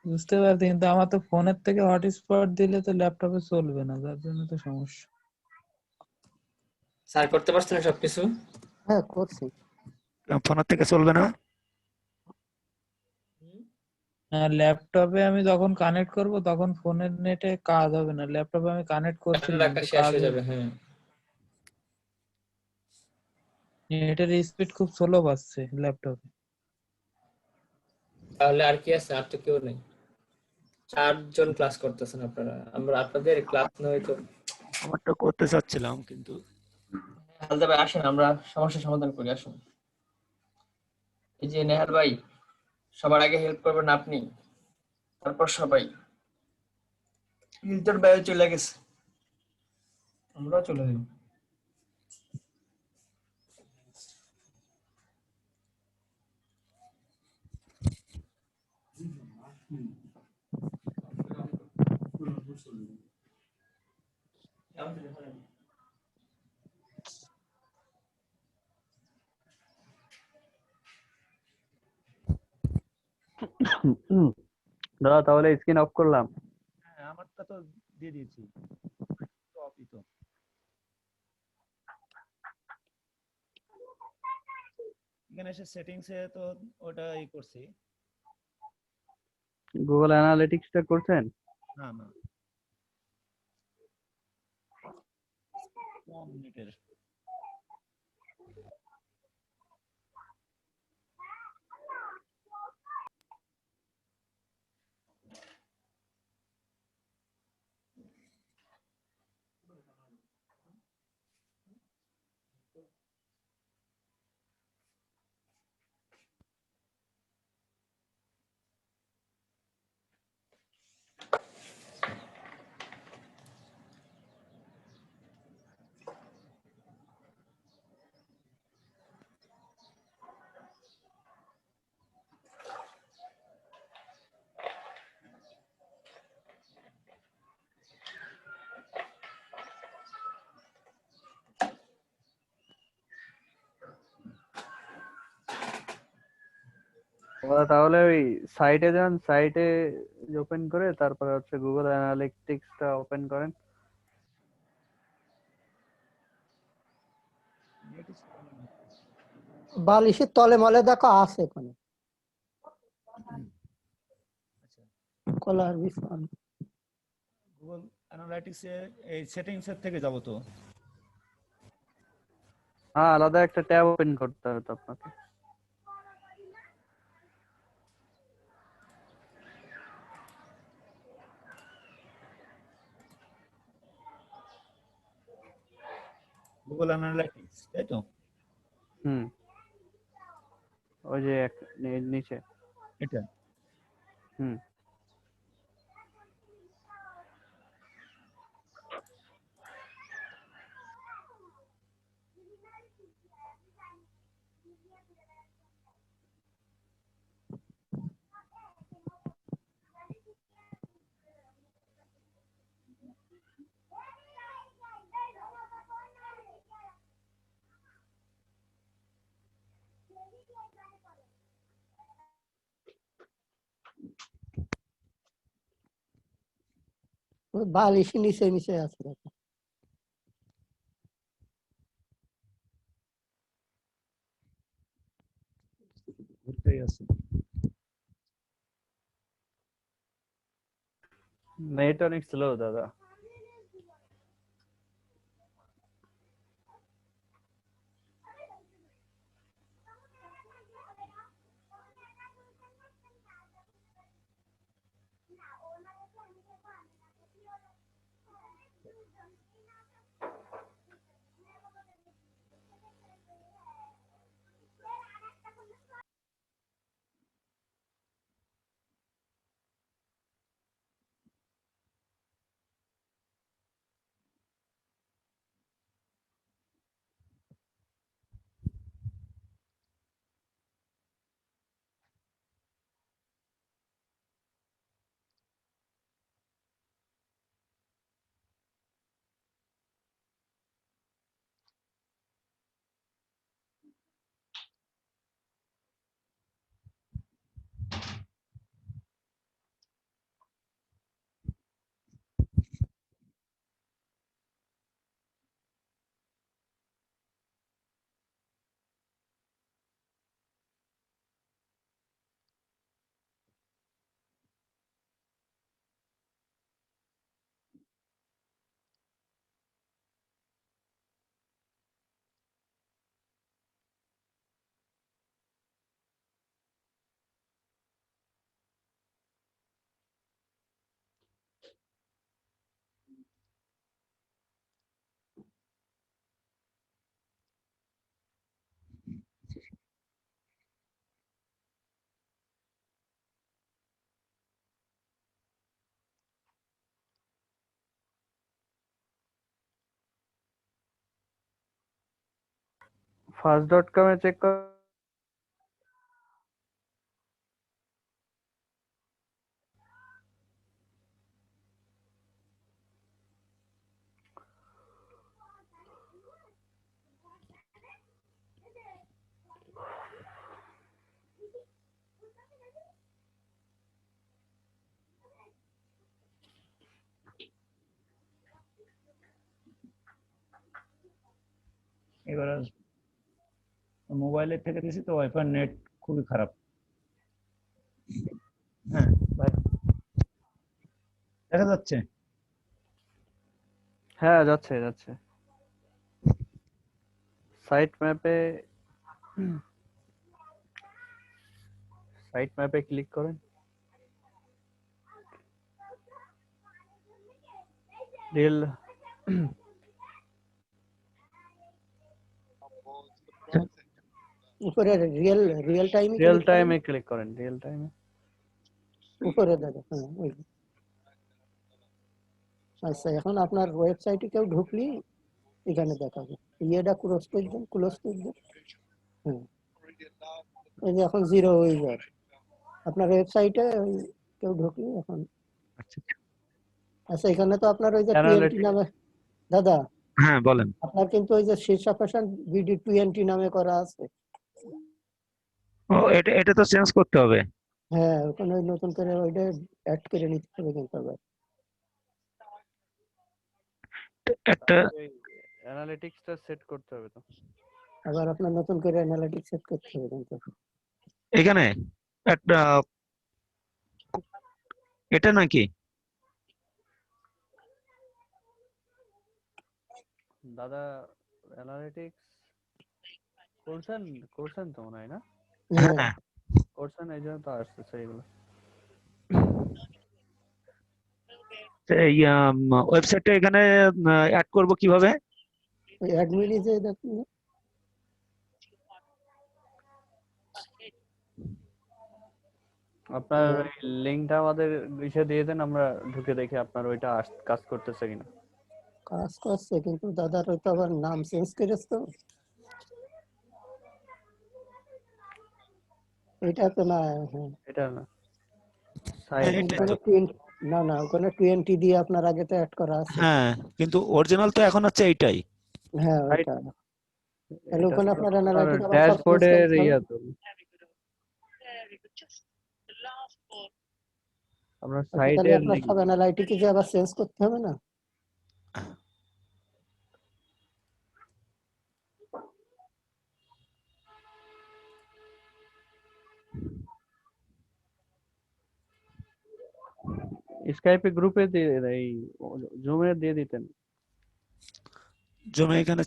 বুঝতে পারছি, কিন্তু আমার তো ফোনের থেকে হটস্পট দিলে তো ল্যাপটপে চলবে না, যার জন্য তো সমস্যা। স্যার করতে পারছেন না সবকিছু? হ্যাঁ করছি। ফোনের থেকে চলবে না? ল্যাপটপে আমি যখন কানেক্ট করব তখন ফোনের নেটে কাজ হবে না। ল্যাপটপে আমি কানেক্ট আপনার করছিলাম, রাখা তো শেষ কাজ হয়ে যাবে, হচ্ছে। হ্যাঁ। নেটের স্পিড খুব স্লো পাচ্ছে ল্যাপটপে। তাহলে আর কি আছে? আর তো কেউ নেই। 4 জন ক্লাস করতেছেন আপনারা, আমরা আপনাদের ক্লাস নয় তো। আমারটা করতে চাচ্ছিলাম কিন্তু হালদা ভাই আসেন, আমরা সমস্যার সমাধান করি, আসুন। এই যে নেহাল ভাই, সবার আগে হেল্প করবেন আপনি, তারপর সবাই। মিল্টন ভাইও চলে গেছে, আমরাও চলে যাব। দাদা তাহলে স্ক্রিন অফ করলাম। হ্যাঁ, আমারটা তো দিয়ে দিয়েছি, অফই তো। এখানে এসে সেটিংসে তো ওটা করছি, গুগল অ্যানালিটিক্সটা করছেন? না না, কম নেটের। ওরা তাহলে ওই সাইটে যান, সাইটে ওপেন করে তারপরে হচ্ছে গুগল অ্যানালিটিক্সটা ওপেন করেন। বালিশের তলে মলে দেখো আছে ওখানে কলার বিছান। গুগল অ্যানালাইটিক্সে এই সেটিংস এর থেকে যাব তো। হ্যাঁ, আলাদা একটা ট্যাব ওপেন করতে হবে তো আপনাকে। গুগল অ্যানালাইটিক্স, তাই তো? হুম, ওই যে নিচে। এটা হুম, ওই বালিশের নিচে নিচে আছে দেখো। ঘুরতেই আছে। নেট অনেক স্লো দাদা। ফার্স্ট.com এ চেক কর। এবার মোবাইলের থেকে দিছি তো ওয়াইফাই নেট খুবই খারাপ। হ্যাঁ ভাই। দেখা যাচ্ছে? হ্যাঁ, যাচ্ছে যাচ্ছে। সাইট ম্যাপে ক্লিক করেন। রিয়েল উপরে রিয়েল রিয়েল টাইমে রিয়েল ক্লিক করেন, টাইমে ক্লিক করেন। রিয়েল টাইমে উপরে দাদা, হ্যাঁ ওই। আচ্ছা, এখন আপনার ওয়েবসাইটে কেউ ঢুকলি এখানে দেখাবে, ইয়েটা ক্লোজ করে দেন, ক্লোজ করে দেন। হ্যাঁ, এই যে এখন 0 হয়ে যায় আপনার ওয়েবসাইটে, কেউ ঢুকলি এখন। আচ্ছা আচ্ছা, এখানে তো আপনার ওই যে 20 অ্যানালিটিক্স নামে, দাদা হ্যাঁ বলেন। আপনার কিন্তু ওই যে শীর্ষা ফ্যাশন বিডি 20 নামে করা আছে। ও এটা তো চেঞ্জ করতে হবে। হ্যাঁ, ওখানে ওই নতুন করে ওইটা অ্যাড করে নিতে হবে কিন্তু আবার। একটা অ্যানালিটিক্সটা সেট করতে হবে তো। আবার আপনার নতুন করে অ্যানালিটিক্স সেট করতে হবে কিন্তু। এখানে একটা এটা নাকি দাদা অ্যানালিটিক্স করছেন তো মনে হয় না? হ্যাঁ, হ্যাঁ করছেন, এই জন্য তো আসতেছে এগুলো। এই ওয়েবসাইটটা এখানে অ্যাড করব কিভাবে? ওই অ্যাডমিনে যে দেখুন না, আপনার লিংকটা আমাদের ইসে দিয়ে দেন, আমরা ঢুকে দেখি আপনার ওইটা কাজ করতেছে কিনা। কাজ করছে কিন্তু দাদার ওই তো আবার নাম চেঞ্জ করেছে তো, এটা তো না। হ্যাঁ, এটা না হ্যাঁ, সাইট এটাই ওখানে তো। 20, না না, ওখানে 20 দিয়ে আপনার আগে তো অ্যাড করা আছে। হ্যাঁ কিন্তু অরিজিনাল তো এখন হচ্ছে এইটাই। হ্যাঁ, সাইট ওইটা তাহলে এটা ওখানে তো আপনার আপনার অ্যানালাইটিক আবার সব চেঞ্জ ড্যাশবোর্ডের করতে হবে। ইয়া তো আপনার আচ্ছা, তাহলে সাইটের আপনার লিংক। সব অ্যানালাইটিকে যে আবার চেঞ্জ করতে হবে না? স্কাইপে গ্রুপে দিয়ে এই জুমে দিয়ে দিতেন। জমে এখানে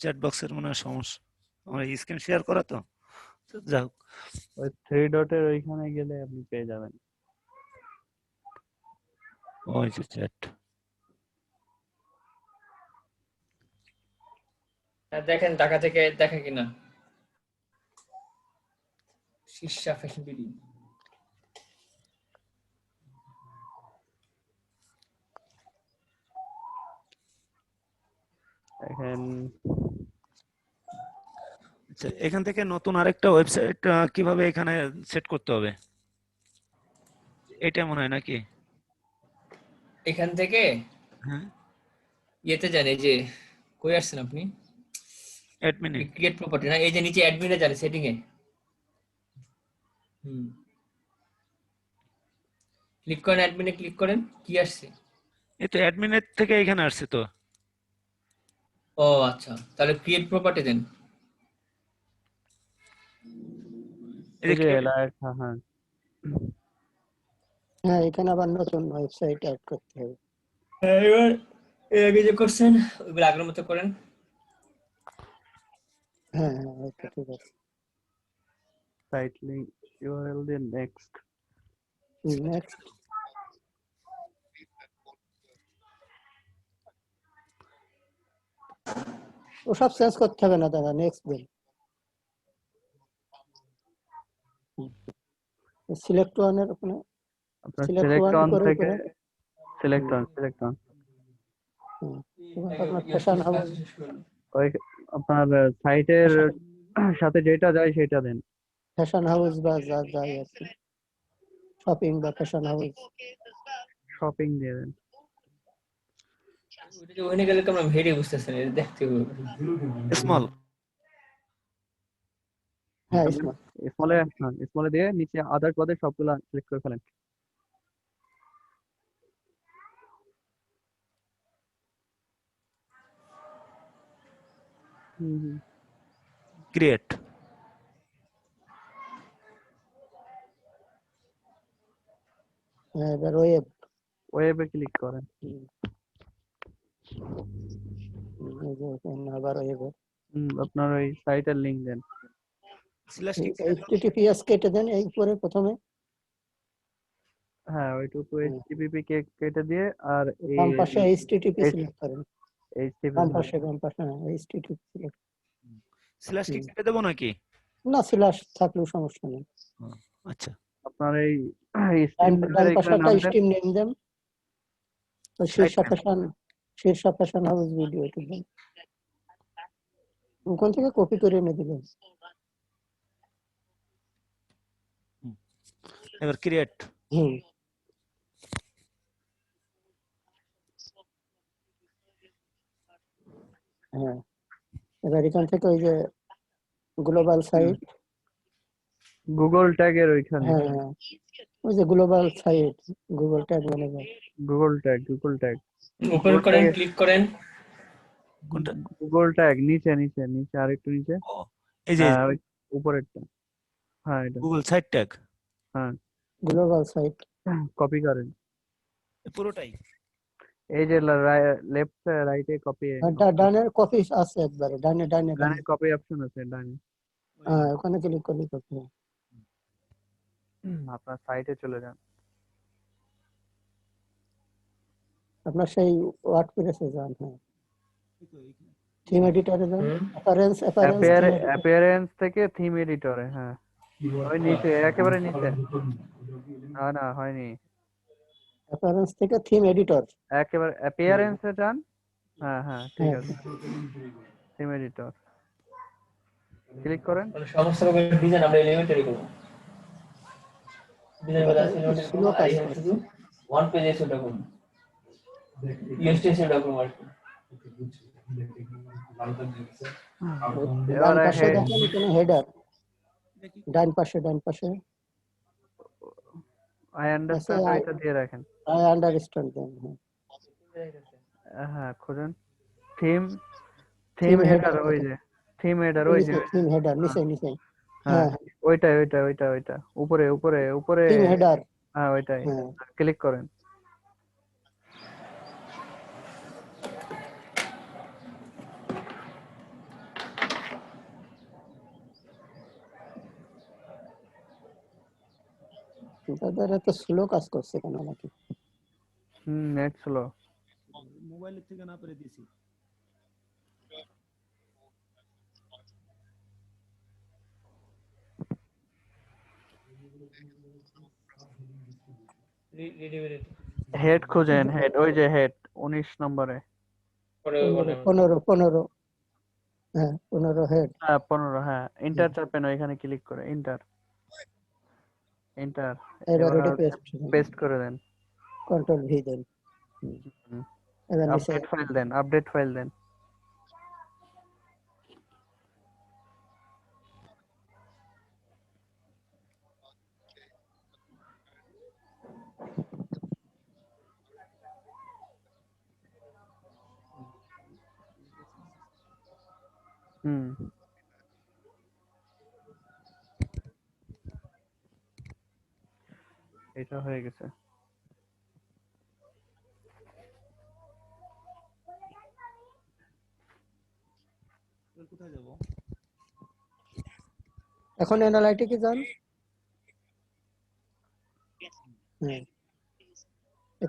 চ্যাট বক্সের মনে হয় সমস্যা, আমার স্ক্রিন শেয়ার করা তো। যাই হোক, ওই 3 ডটের ওইখানে গেলে আপনি পেয়ে যাবেন। ওই যে চ্যাট। দেখেন ঢাকা থেকে দেখে কিনা শীর্ষা ফ্যাশন বিডি। এখন আচ্ছা, এখান থেকে নতুন আরেকটা ওয়েবসাইট কিভাবে এখানে সেট করতে হবে, এটা মনে হয় নাকি? এখান থেকে হ্যাঁ, ইয়েতে যান, এই যে কই আসছেন আপনি, অ্যাডমিনে। ক্রিয়েট প্রপার্টি না, এই যে নিচে অ্যাডমিনে যান, সেটিং এ ক্লিক করেন, অ্যাডমিনে ক্লিক করেন, কি আসছে? এই তো অ্যাডমিনের থেকে এখানে আসছে তো। ও আচ্ছা, তাহলে ক্রিয়েট প্রপার্টি দেন। এই এই যে যে লেখা, হ্যাঁ হ্যাঁ, এখানে আবার নতুন ওয়েবসাইট অ্যাড করতে হবে। হ্যাঁ, এবার এর আগে যে করছেন ওইগুলো আগের মতো করেন। হ্যাঁ হ্যাঁ, ওকে, ঠিক আছে। সাইট লিংক ইউআরএল দিয়ে নেক্সট। নেক্সট। ওসব চেঞ্জ করতে হবে না দাদা, নেক্সট দিন। সিলেক্ট ওয়ানের ওখানে, আপনার সিলেক্ট সিলেক্ট ওয়ান অন করে থেকে করে সিলেক্ট অন আপনার ফ্যাশন হাউস, ওই আপনার সাইটের সাথে যেটা যায় সেটা দেন। ফ্যাশন হাউস বা যা যাই আছে, শপিং বা ফ্যাশন হাউস। শপিং দিয়ে দেন। ওইটা যে ওখানে গেলে তো আমরা ভেরি বুঝতেছেন, এটা দেখতে হবে। স্মল। হ্যাঁ, স্মলে দিয়ে নিচে আদার পদে সবগুলা সিলেক্ট করে ফেলেন। ক্রিয়েট। এবার ওয়েব, ওয়েবে ক্লিক করেন। এই যে এখানে আবার এবার আপনার ওই সাইটের লিংক দেন। স্ল্যাশ কি HTTPS কেটে দেন এই উপরে প্রথমে। হ্যাঁ ওইটুকু HTTP কেটে দিয়ে আর বাম এই পাশে HTTP সিলেক্ট করেন। HTTP বাম পাশে HTTP সিলেক্ট। স্ল্যাশ কি কেটে দেবো নাকি? না স্ল্যাশ থাকলেও সমস্যা নেই। আচ্ছা আপনার এই ডান পাশে একটা স্ট্রিম নেম দেন। তো শীর্ষা ফ্যাশন হাউস ভিডিও এটা দেন। ওখান থেকে কপি করে এনে দিবেন। এবার ক্রিয়েট। হ্যাঁ এবার এখান থেকে ওই যে গ্লোবাল সাইট গুগল ট্যাগের ওইখানে। হ্যাঁ ওই যে global site Google tag manager. Google tag open করেন, ক্লিক করেন। কোনটা? গুগল ট্যাগ নিচে আরেকটু নিচে। এই যে হ্যাঁ ওই উপরেরটা। হ্যাঁ এটা গুগল সাইট ট্যাগ। হ্যাঁ গ্লোবাল সাইট কপি করেন। পুরোটাই। এই যে লেফট রাইটে কপি। ডানের কপি আছে একবারে ডানে কপি অপশন আছে ডানে। হ্যাঁ ওখানে ক্লিক করলে কপি হয়। আপনার সাইটে চলে যান। আপনার সেই ওয়ার্ডপ্রেসে যান। হ্যাঁ থিম এডিটরে যান। অ্যাপিয়ারেন্স থেকে থিম এডিটরে। হ্যাঁ ওই নিচে একেবারে নিচে। না হয়নি। অ্যাপিয়ারেন্স থেকে থিম এডিটর একেবারে অ্যাপিয়ারেন্সে যান। হ্যাঁ ঠিক আছে। থিম এডিটর ক্লিক করেন। সমস্ত রকমের ডিজাইন আমরা এলিমেন্টারি করব। ডিজাইন বাজার এলিমেন্টারি করব আর এখানে শুধু ওয়ান পেজ এসেটা করব। ইএসটিএস এর ডকুমেন্ট। ডান পাশে দেখেন কোনো হেডার। ডান পাশে আই আন্ডারস্ট্যান্ড এটা দিয়ে রাখেন। আই আন্ডারস্ট্যান্ড দেন। হ্যাঁ খুঁজুন থিম হেডার। ওই যে থিম হেডার নিচে হ্যাঁ ওইটা উপরে থিম হেডার। হ্যাঁ ওইটাই ক্লিক করেন। তাদের এত স্লো কাজ করছে কেন নাকি? Net slow. মোবাইলের থেকে না পেরে দিয়েছি। হেড খুঁজেন। হেড ওই যে হেড 19 নম্বরে। 15 হ্যাঁ 15 হেড। হ্যাঁ 15 হ্যাঁ এন্টার চাপেন ওইখানে ক্লিক করে এন্টার এবার ওটা পেস্ট করে দেন। কন্ট্রোল ভি দেন। এবার নিচে আপডেট ফাইল দেন। এটা হয়ে গেছে। কোথায় যাব? এখন অ্যানালাইটিকে যান। হ্যাঁ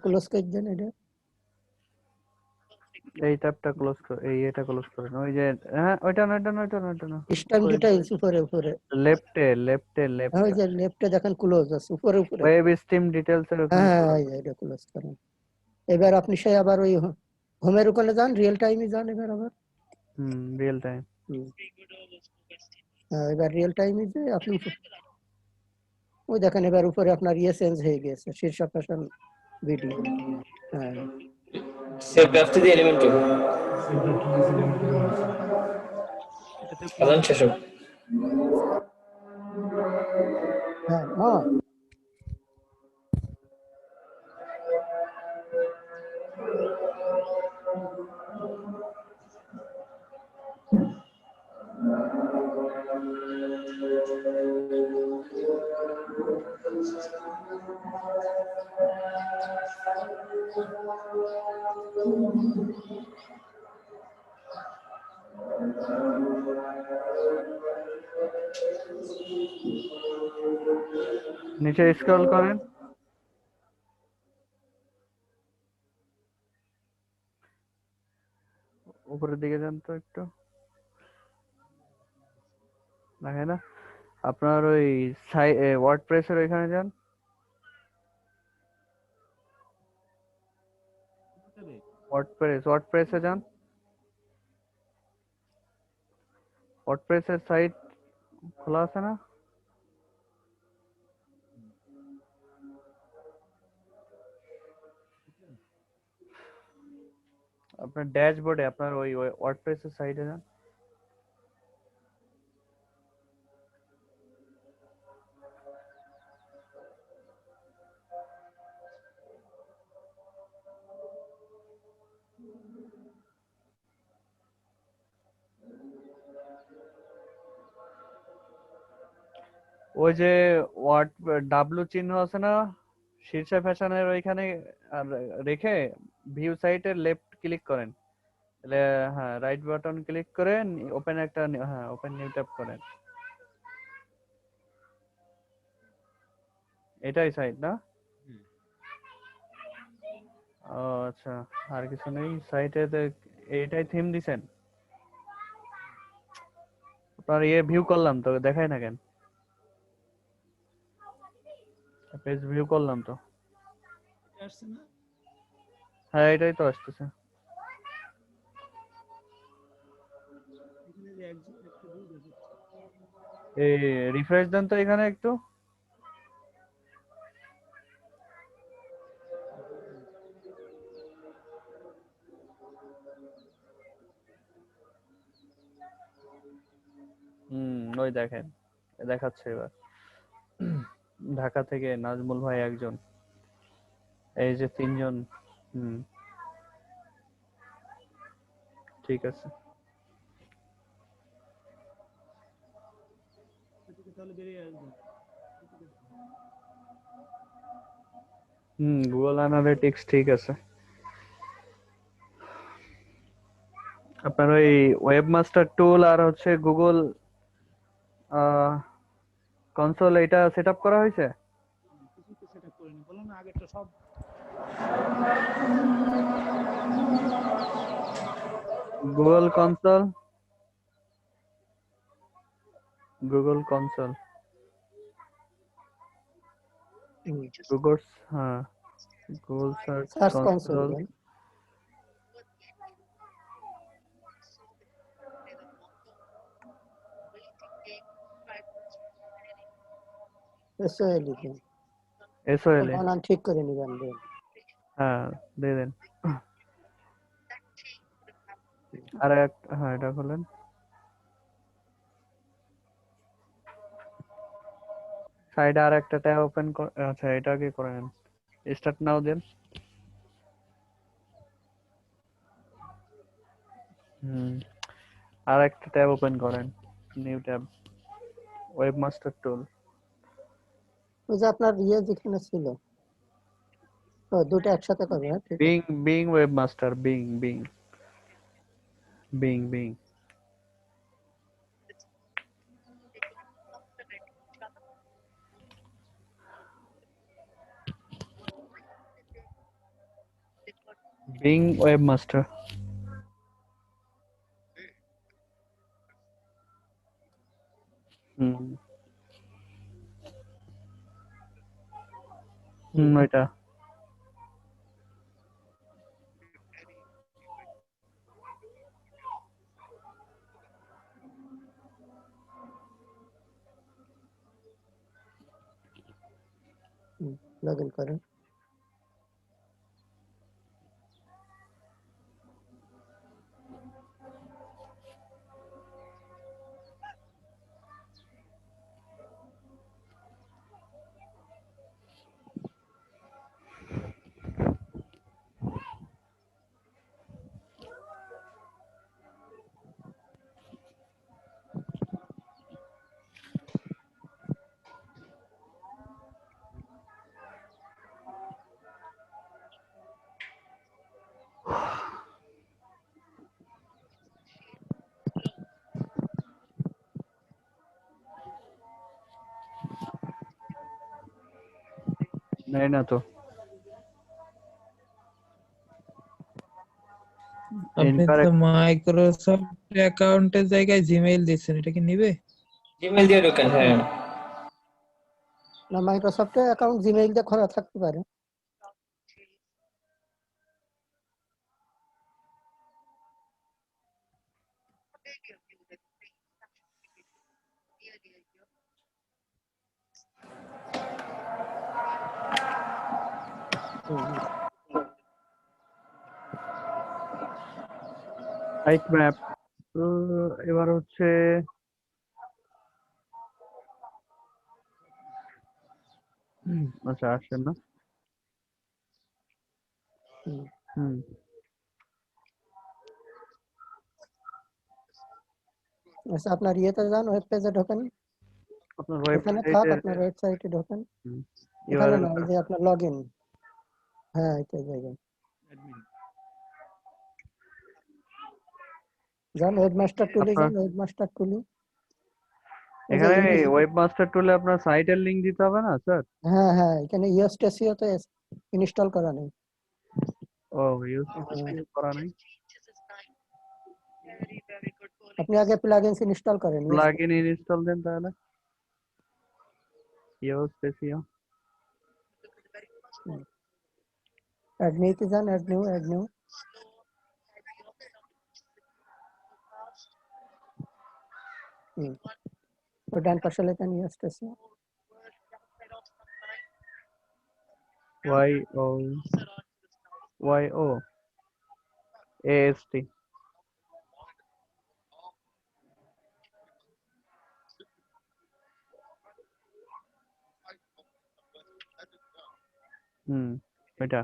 ক্লোজ করে দেন এটা। এই ট্যাবটা ক্লোজ করে এটা ক্লোজ করেন। ওই যে হ্যাঁ ওইটা না স্ট্যান্ড ডিটেইলস উপরে লেফটে ওই যে লেফটে দেখেন ক্লোজ আছে উপরে ওয়েব স্ট্রিম ডিটেইলস এর ওখানে। হ্যাঁ এটা ক্লোজ করেন। এবার আপনি সেই আবার ওই হোমের ওখানে যান, রিয়েল টাইমে যান এবার আবার। Real time. এবার রিয়েল টাইমে যে আপনি ওই দেখেন এবার উপরে আপনার চেঞ্জ হয়ে গেছে শীর্ষ ফ্যাশন ভিডিও। হ্যাঁ সেভ ড্রাফট দি এলিমেন্টারি। আলান শেষ। হ্যাঁ নিচে স্ক্রল করেন, উপরের দিকে যান তো একটু, দেখে না আপনার ওই ওয়ার্ডপ্রেসের ওইখানে যান, ওয়ার্ডপ্রেসে যান, ওয়ার্ডপ্রেসের সাইট খোলা আছে না? আপনার ড্যাশবোর্ডে আপনার ওই ওয়ার্ডপ্রেসের সাইটে যান। ওই যে ওয়ার্ড ডাব্লু চিহ্ন আছে না শীর্ষে ফ্যাশনের ওইখানে, আর রেখে ভিউ সাইটের লেফট ক্লিক করেন, তাহলে হ্যাঁ রাইট বাটন ক্লিক করে ওপেন একটা হ্যাঁ ওপেন নিউ ট্যাব করেন। এটাই সাইট না? ও আচ্ছা, আর কিছু নেই সাইটে? এটাই থিম দিছেন? আপনার ভিউ করলাম তো, দেখায় না কেন? পেজ ভিউ করলাম তো। আসছে না? হ্যাঁ এটাই তো আসতেছে। এখানে যে একটা view দেখাচ্ছে। এই রিফ্রেশ দেন তো এখানে একটু। ওই দেখেন দেখাচ্ছে এবার। ঢাকা থেকে নাজমুল ভাই একজন, এই যে 3 জন। ঠিক আছে। এদিকে তাহলে বেরিয়ে আসবে। গুগল অ্যানালিটিক্স ঠিক আছে। আপনার ওই ওয়েবমাস্টার টুল আর হচ্ছে গুগল কনসোল এটা সেটআপ করা হয়েছে? কিছু তো সেটআপ করিনি, বললাম না আগেরটা সব Google console, Google console, Google হ্যাঁ Google search search console console. SOL লিখুন, এসওএল বানান ঠিক করে নিবেন। হ্যাঁ দিয়ে দেন। আর হ্যাঁ এটা খুলেন। সাইডে আর একটা ট্যাব ওপেন আচ্ছা এটা আগে করে নেন, স্টার্ট নাও দেন। আর একটা ট্যাব ওপেন করেন, নিউ ট্যাব, ওয়েবমাস্টার টুল। ওই যে আপনার যেখানে ছিল, দুটো একসাথে করবে। হ্যাঁ ঠিক আছে। Being webmaster, being being being being being webmaster. ওইটা লগ ইন করেন। নেয় না তো। আপনি তো ইনকারেক্ট। মাইক্রোসফট অ্যাকাউন্টের জায়গায় জিমেইল দিচ্ছেন, এটা কি নিবে? জিমেল দিয়ে ঢোকেন, হ্যাঁ। না, মাইক্রোসফটের অ্যাকাউন্ট জিমেইল দিয়ে খোলা থাকতে পারে। হুম, সাইট ম্যাপ। এবার হচ্ছে আচ্ছা আসেন না। হুম। হুম। আচ্ছা, আপনার ইয়েতে যান, ওয়েব পেজে ঢোকেন। আপনার এখানে থাক, ওয়েবসাইটের আপনার ওয়েবসাইটে ঢোকেন। এখানে ইউআরএল না, ওই যে আপনার লগ ইন। হ্যাঁ, এটা জায়গায় অ্যাডমিন। যান, ওয়েবমাস্টার টুলে আপনার যান, ওয়েবমাস্টার টুলে। এই যে এখানে ইমেজ- ওয়েবমাস্টার টুলে আপনার সাইটের লিংক দিতে হবে না স্যার? হ্যাঁ হ্যাঁ, এখানে ইউএসটিসিও তো ইনস্টল করা নেই। ও ইউজ করা নাই। আপনি আগে প্লাগইনস ইনস্টল করেন। প্লাগইন ইনস্টল দেন তাহলে। ইউএসটিসিও। অ্যাড নিউতে যান, অ্যাড নিউ, অ্যাড নিউ। ওই ডান পাশে লেখেন ইউএসটিসিও। YOYOAST। এটা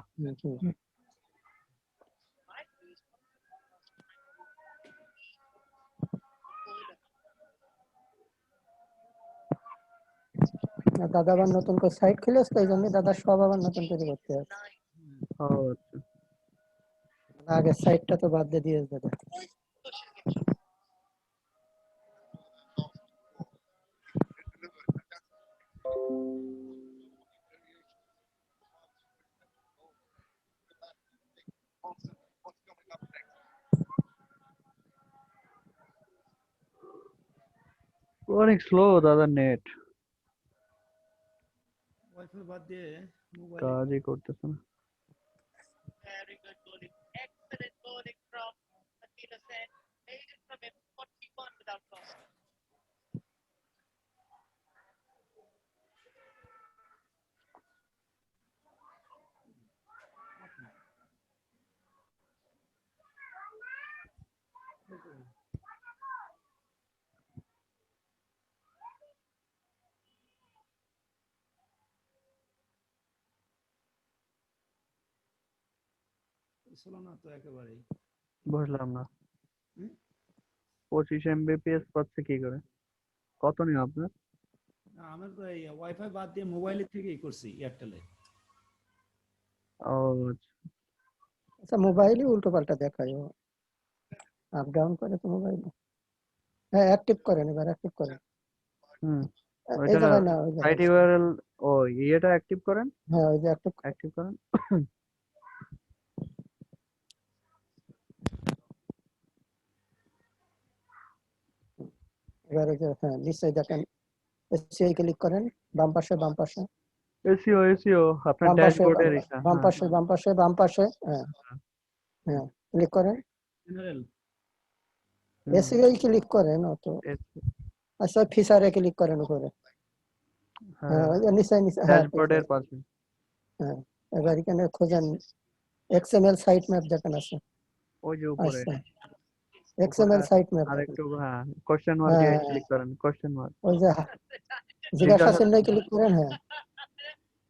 দাদা আবার নতুন করে সাইট খুলেছে, তো এই জন্য দাদা সব আবার নতুন করে করতে হবে। ও আচ্ছা। আগের সাইটটা তো বাদ দিয়ে দিয়েছে দাদা। অনেক স্লো দাদা নেট, ওয়াইফাই বাদ দিয়ে মোবাইলে কাজই করতেছে না। ছিল না তো একেবারেই। বুঝলাম না। হুম? 25 Mbps পাচ্ছে কি করে? কত নিও আপনার? না, আমার তো এই ওয়াইফাই বাদ দিয়ে মোবাইলের থেকেই করছি এয়ারটেলে। ও আচ্ছা। আচ্ছা, মোবাইলই উল্টো পাল্টা দেখায়, আপ ডাউন করে তো মোবাইল। হ্যাঁ, অ্যাক্টিভ করেন, এবার অ্যাক্টিভ করেন। হুম এই ওইটা জায়গায় না, ওই সাইট জায়গায়। ইউআরএল। ও এটা অ্যাক্টিভ করেন, হ্যাঁ, ওই যে অ্যাক্টিভ। অ্যাক্টিভ করেন। এবার ওই যে হ্যাঁ, নিশ্চয়ই দেখেন, এসিআই ক্লিক করেন, বাম পাশে, বাম পাশে, এসিও আপনার বাম পাশে, ড্যাশবোর্ডের এটা। বাম হ্যাঁ পাশে, বাম পাশে, বাম পাশে। হ্যাঁ হ্যাঁ, ক্লিক করেন, জেনারেল। এসিআই ক্লিক করেন অত। আচ্ছা, ফিচারে ক্লিক করেন উপরে। হ্যাঁ, হ্যাঁ ওই যে নিচে নিচে, হ্যাঁ ড্যাশবোর্ডের feature। পাশে। হ্যাঁ, এবার এখানে খোঁজেন এক্সএমএল সাইট ম্যাপ দেখেন আছে। ওই যে উপরে আচ্ছা, উপরে এক্সএমএল সাইট ম্যাপ আর দেখেন। একটু হ্যাঁ কোশ্চেন মার্কে হ্যাঁ, ক্লিক করেন, কোশ্চেন মার্ক। ওই যে জিজ্ঞাসা চিহ্ন ক্লিক করেন। হ্যাঁ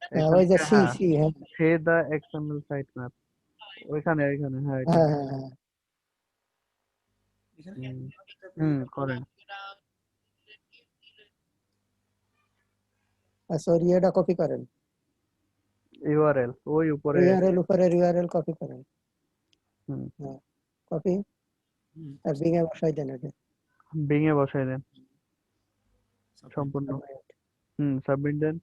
হ্যাঁ, এখান ওই যে থেকে সি হ্যাঁ সি। হ্যাঁ সে দা এক্সএমএল সাইট ম্যাপ। ওইখানে হ্যাঁ এটা। হ্যাঁ হ্যাঁ হ্যাঁ। এখানে করেন। আচ্ছা, ওর ইয়েটা কপি করেন, ইউআরএল ওই উপরে। ইউআরএল উপরের ইউআরএল কপি করেন। হুম হ্যাঁ, কপি আর বিং এ বসাই দেন এটা। বিং এ বসাই দেন সম্পূর্ণ। সাবমিট দেন।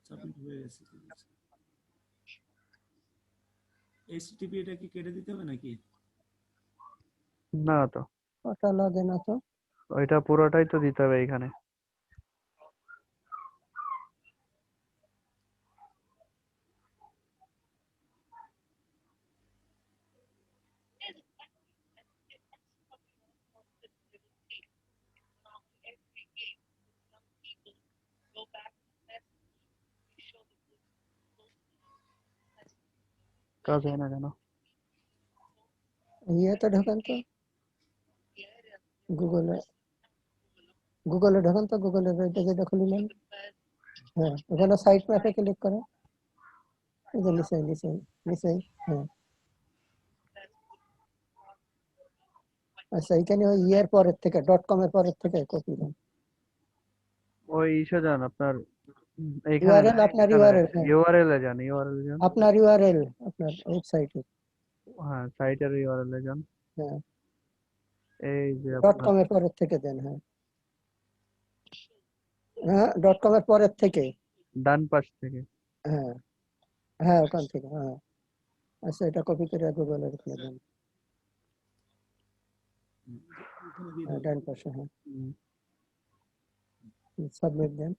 সাবমিট হয়ে গেছে, ঠিক আছে। এইচটিটিপি এটা কি কেটে দিতে হবে নাকি? না তো, ওটা লাগে না তো। ওইটা পুরোটাই তো দিতে হবে এখানে। কাজ হয় না কেন? ইয়েতে ঢোকেন তো, গুগলে ঢোকেন তো, গুগলের এটা যেটা খুলিলেন, হ্যাঁ ওখানে সাইট ম্যাপে ক্লিক করেন, এই যে নিচে, হ্যাঁ আচ্ছা এখানে ওই ইয়ের পরের থেকে .com এর পরের থেকে কপি দেন। ওই ইসে যান আপনার, এইখানে ইউআরএল আপনার ইউআরএল, হ্যাঁ ইউআরএল এ যান, ইউআরএল যান, আপনার ইউআরএল আপনার ওয়েবসাইটে, হ্যাঁ সাইটের ইউআরএল এ যান, হ্যাঁ এই যে আপনার .com এর পরের থেকে দেন, হ্যাঁ হ্যাঁ .com এর পরের থেকে, ডান পাশ থেকে। হ্যাঁ হ্যাঁ ওখান থেকে, হ্যাঁ আচ্ছা এটা কপি করে গুগলে রেখে দেন, ওখানে দিয়ে হ্যাঁ দেবো। ডান পাশে, হ্যাঁ হুম, সাবমিট দেন,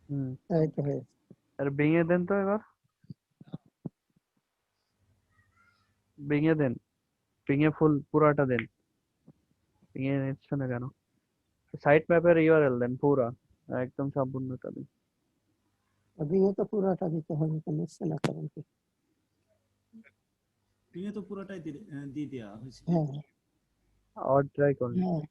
হুম। এই তো হয়েছে। আর ভেঙে দেন তো এবার, ভেঙে দেন, ভেঙে ফুল পুরাটা দেন, ভেঙে নিচ্ছে না কেন? সাইট ম্যাপের ইউআরএল দেন পুরা, একদম সম্পূর্ণটা দিন। বিয়ে তো পুরাটা দিতে হবে, তো নিচ্ছে না কারণ কি, পিনে তো পুরোটাই দিয়ে দেওয়া হয়েছে। হ্যাঁ আর ট্রাই করুন, হ্যাঁ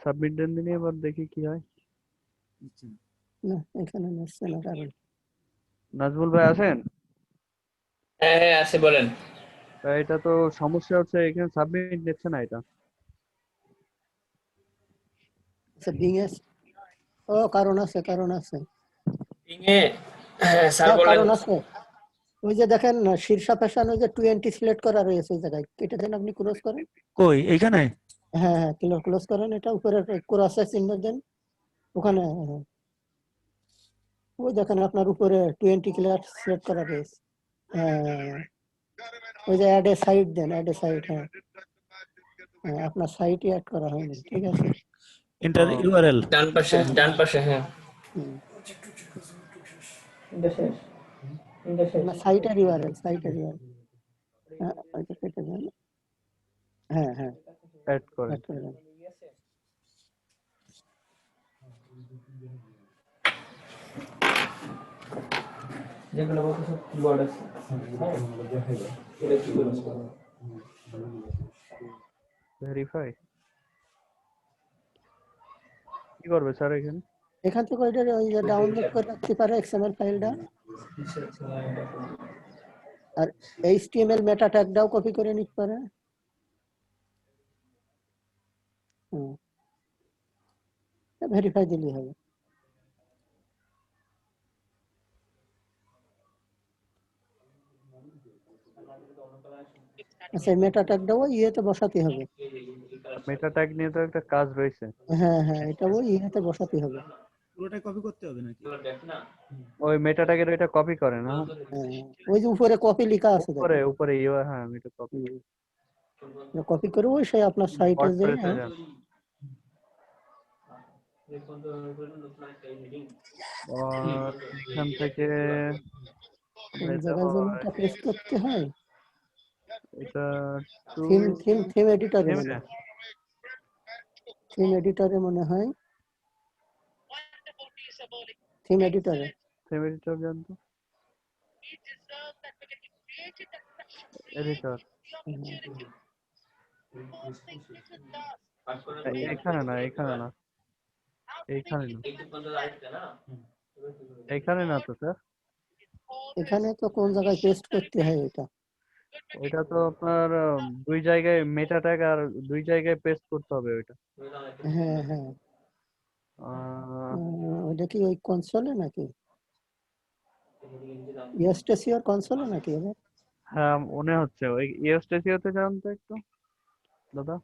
সাবমিট দেন দিন, এবার দেখি কি হয়। নিচ্ছে না। না এখানে নিচ্ছে না কারণ, নাজমুল ভাই আছেন? হ্যাঁ হ্যাঁ আছে, বলেন। এটা তো সমস্যা হচ্ছে, এখানে সাবমিট নিচ্ছে না এটা। আচ্ছা বিয়ে, ও কারণ আছে, পিংয়ে, হ্যাঁ স্যার হ্যাঁ বললেন। কারণ আছে, ওই যে দেখেন শীর্ষা ফ্যাশন, ওই যে 20 সিলেক্ট করা রয়েছে ওই জায়গায়, কেটে দেন, আপনি ক্লোজ করেন, কই এইখানে? হ্যাঁ হ্যাঁ ক্লোজ করেন, এটা উপরে ক্রসের চিহ্ন দেন ওখানে, হ্যাঁ। ওই দেখেন আপনার উপরে 20 ক্লিয়ার সিলেক্ট করা রয়েছে, হ্যাঁ ওই যে অ্যাড এ সাইট দেন, অ্যাড এ সাইট, হ্যাঁ হ্যাঁ আপনার সাইটই অ্যাড করা হয়নি, ঠিক আছে, এন্টার ইউআরএল। ডান পাশে হ্যাঁ। হুম। এটা শেষ। না সাইটের ইউআরএল, হ্যাঁ ওইটা কেটে দেন, হ্যাঁ হ্যাঁ অ্যাড করেন। অ্যাড করে দেন, যেগুলো বলতে সব কিওয়ার্ড আছে, এটা কি করব? ভেরিফাই কি করবে স্যার এখানে? এখান থেকে ওইটা ওই যে ডাউনলোড করে রাখতে পারে এক্সএমএল ফাইলটা, আর এইচটিএমএল মেটা ট্যাগটাও কপি করে নিতে পারে, হুম ভেরিফাই দিলেই হবে। আচ্ছা মেটা ট্যাগটাও ইয়েতে বসাতে হবে, মেটা ট্যাগ নিয়ে তো একটা কাজ রয়েছে। হ্যাঁ হ্যাঁ এটাও ইয়েতে বসাতে হবে, পুরোটাই কপি করতে হবে নাকি? ওই মেটা ট্যাগের ওইটা কপি করেন, হ্যাঁ হ্যাঁ ওই যে উপরে কপি লেখা আছে উপরে দেখেন, উপরে হ্যাঁ আমি এটা কপি কপি করে ওই সেই আপনার সাইটে যে, ওয়ার্ডপ্রেসে যান, আর এখান থেকে কোন এটা জায়গায় যেন হয়, এটা পেস্ট করতে হয়, এটা টু থিম এডিটরে মনে হয়, থিম এডিটরে মনে হয়, থিম এডিটরে, এডিটর যান তো, এডিটর এখানে না, এখানে না, এইখানে না, এইখানে না তো স্যার, এখানে তো কোন জায়গায় পেস্ট করতে হয় এটা, ওইটা তো আপনার দুই জায়গায় মেটা ট্যাগ আর দুই জায়গায় পেস্ট করতে হবে ওইটা। হ্যাঁ হ্যাঁ আহ, ওটা কি ওই কনসোলে নাকি, ইএসটিসিওর কনসোলে নাকি এবার, হ্যাঁ মনে হচ্ছে ওই ইএসটিসিওতে যান তো একটু, দাদা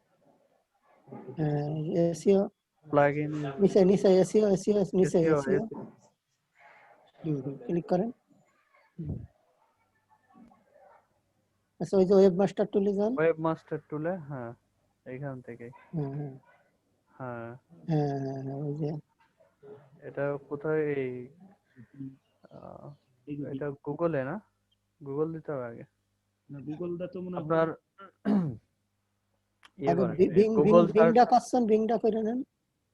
এসিও প্লাগইন নিচে নিচে এসিও এসিও নিচে এসিও এসিও ক্লিক করেন। আচ্ছা ওই যে ওয়েব মাস্টার টুলে যান। ওয়েব মাস্টার টুলে, হ্যাঁ এইখান থেকে। হ্যাঁ হ্যাঁ হ্যাঁ হ্যাঁ হ্যাঁ হ্যাঁ, ওই যে এটা কোথায়? এই এটা গুগলে না? গুগল দিতে হবে আগে গুগলটা তো মনে হয় আপনার। ইয়ে আগে করেন বিং গুগল সার্চ। বিংটা পাচ্ছেন, বিংটা করে নেন।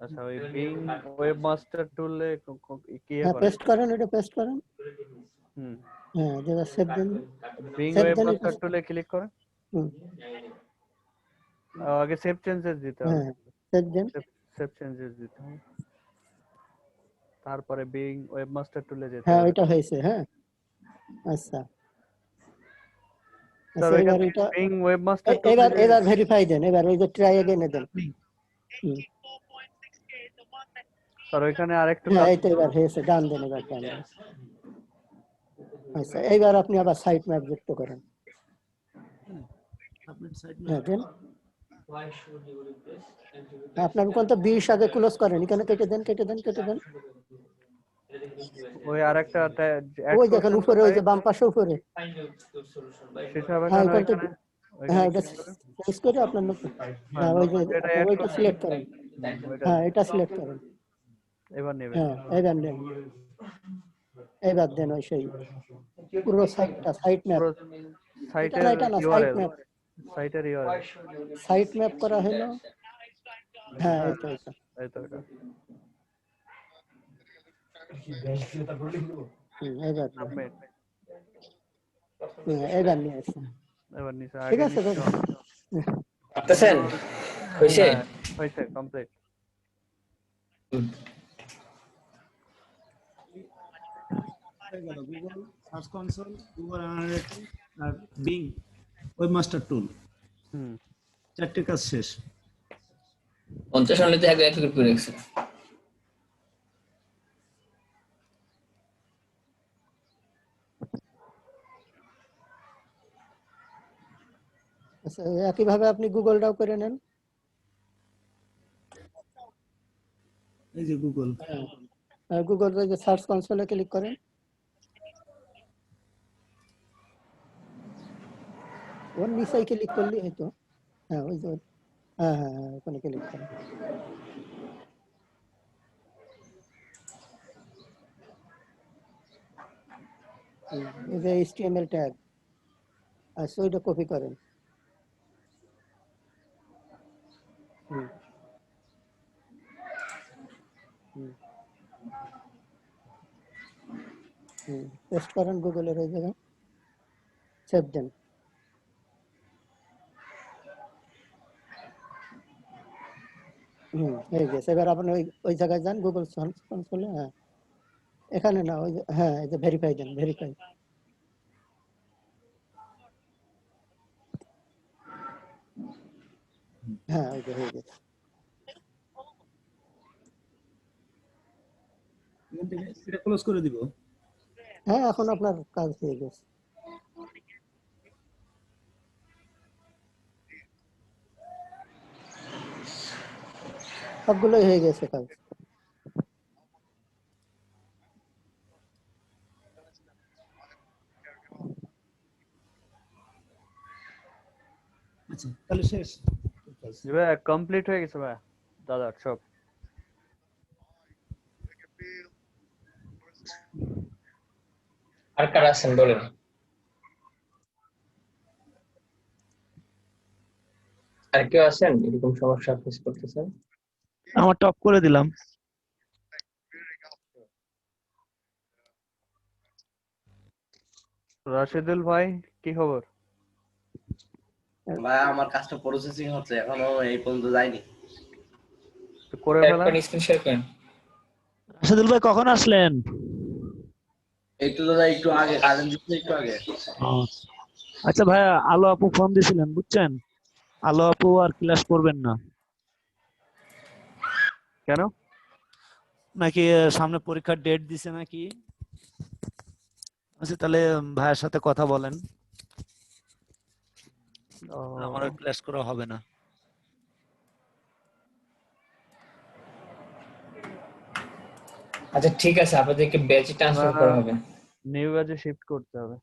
আচ্ছা ওই বিং ওয়েব মাস্টার টুলে কি হ্যাঁ করেন? পেস্ট করেন, এটা পেস্ট করেন। হুম হ্যাঁ যেটা সেভ দেন, বিং সেভ ওয়েব দেন এটা। মাস্টার টুলে ক্লিক করেন। হুম, আগে সেভ চেঞ্জেস দিতে হবে। হ্যাঁ সেভ দেন। সেভ চেঞ্জেস দিতে হবে, তারপরে বিং ওয়েব মাস্টার টুলে যেতে হ্যাঁ হবে। ওইটা হয়েছে। হ্যাঁ আচ্ছা স্যার আচ্ছা ওইখান এবার থেকে এটা বিং ওয়েব মাস্টার টুলে এবার এবার ভেরিফাই দেন, এবার ওই যে ট্রাই এগেইন দেন। হুম, স্যার ওইখানে আরেকটু হ্যাঁ কাজ। এই তো এবার হয়েছে, ডান দেন, এবার ডান দেন। আচ্ছা এইবার আপনি আবার সাইট ম্যাপ যুক্ত করেন। হ্যাঁ দেন। আপনার কোন তো 20 আগে ক্লোজ করেন, এখানে কেটে দেন কেটে দেন কেটে দেন। ওই আরেকটা ওই দেখেন উপরে, ওই যে বাম পাশে উপরে। সেটা হবে হ্যাঁ কেন ওখান থেকে, ওইখানে? হ্যাঁ ওইখানে ওটা ক্লিক করেন। চেঞ্জ করে আপনার নতুন, হ্যাঁ হ্যাঁ ওই যে নতুন যেটা আপনি অ্যাড ওইটা করছেন সিলেক্ট করেন। ওইটা হ্যাঁ এটা সিলেক্ট করেন। এবার নেবেন। হ্যাঁ এবার দেন, এবার দেন ওই সেই পুরো সাইটটা, সাইট ম্যাপ। পুরো এটা সাইটের না এটা না, সাইট ইউআরএল, ম্যাপ। সাইটের ইউআরএল। সাইট ম্যাপ করা হলো। হ্যাঁ হ্যাঁ এই তো এটা। এই তো এটা এবার সাবমিট। এবার নিয়ে আসেন। এবার নিচে ঠিক আগে আছে নিচে দাদা। পারতেছেন? হয়েছে? হ্যাঁ হয়েছে complete. Google search console, Google analytics আর বিং ওয়েব মাস্টার টুল, হুম 4টে কাজ শেষ। 50 মিনিটে আগে এক্সিকিউট করে রেখেছে। আচ্ছা একইভাবে আপনি গুগলটাও করে নেন। এই যে গুগল, হ্যাঁ গুগল যে সার্চ কনসোলে ক্লিক করেন। ওর নিচে ক্লিক করলেই হয়তো। হ্যাঁ ওই যে, হ্যাঁ হ্যাঁ হ্যাঁ ওখানে ক্লিক করেন। এই যে HTML ট্যাগ আছে, ওইটা কপি করেন। হুম হুম পেস্ট করেন গুগলের ওই জায়গায়, সেভ দেন। হয়ে গেছে। এবার আপনি ওই ওই জায়গায় যান, গুগল সার্চ কনসোলে। হ্যাঁ এখানে না, ওই হ্যাঁ এই যে ভেরিফাই দেন, ভেরিফাই। হ্যাঁ ওই যে হয়ে গেছে। এখান থেকে এটা ক্লোজ করে দিব। হ্যাঁ এখন আপনার কাজ হয়ে গেছে। সবগুলোই হয়ে গেছে কাজ। আচ্ছা তাহলে শেষ। ভাই কমপ্লিট হয়ে গেছে ভাই দাদা সব। আর কারা আছেন বলেন? আর কেউ আছেন এরকম সমস্যা ফেস করতেছেন? আমার টপ করে দিলাম। রাশিদুল ভাই কি খবর? ভাই আমার কাজটা প্রসেসিং হচ্ছে, এখনো এই পর্যন্ত যায়নি। তো করে ফেলা। স্ক্রিন শেয়ার করেন। রাশেদুল ভাই কখন আসলেন? এই তো দাদা একটু আগে, কারেন্ট দিচ্ছে একটু আগে। আচ্ছা ভাইয়া, আলো আপু ফোন দিছিলেন বুঝছেন, আলো আপু আর ক্লাস করবেন না কেন? নাকি সামনে পরীক্ষার ডেট দিছে নাকি। আচ্ছা তাহলে ভাইয়ের সাথে কথা বলেন, ও, আমার ক্লাস করা হবে না। আচ্ছা ঠিক আছে, আপনাদেরকে ব্যাচে ট্রান্সফার করা হবে। নিউ ব্যাচে শিফট করতে হবে।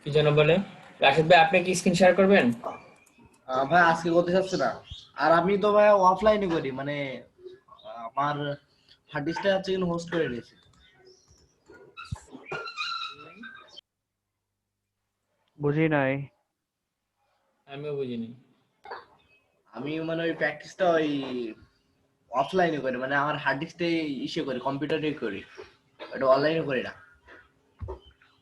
কি যেন বলে রাশেদ ভাই, আপনি কি স্ক্রিন শেয়ার করবেন? ভাই আজকে করতে চাচ্ছে না। আর আমি তো ভাই অফলাইনে করি, মানে আমার হার্ড ডিস্কটা হচ্ছে কিন্তু হোস্ট করে নিয়েছি। বুঝি নাই। আমিও বুঝিনি। আমি মানে ওই প্র্যাকটিসটা ওই অফলাইনে করি, মানে আমার হার্ড ডিস্কটাই ইসে করি, কম্পিউটারে করি, ওটা অনলাইনে করি না।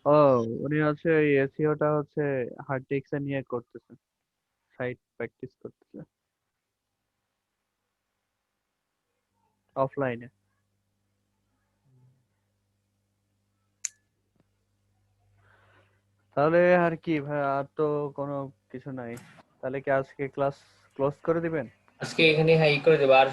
ও, উনি হচ্ছে এই এসইওটা হচ্ছে হার্ড ডিস্কে নিয়ে করতেছে, সাইট প্র্যাকটিস করতেছে অফলাইনে। তাহলে আর কি ভাই, আর তো কোনো কিছু নাই। তাহলে কি আজকে ক্লাস ক্লোজ করে দিবেন? আজকে এখানে হ্যাঁ ই করে দেবো। আর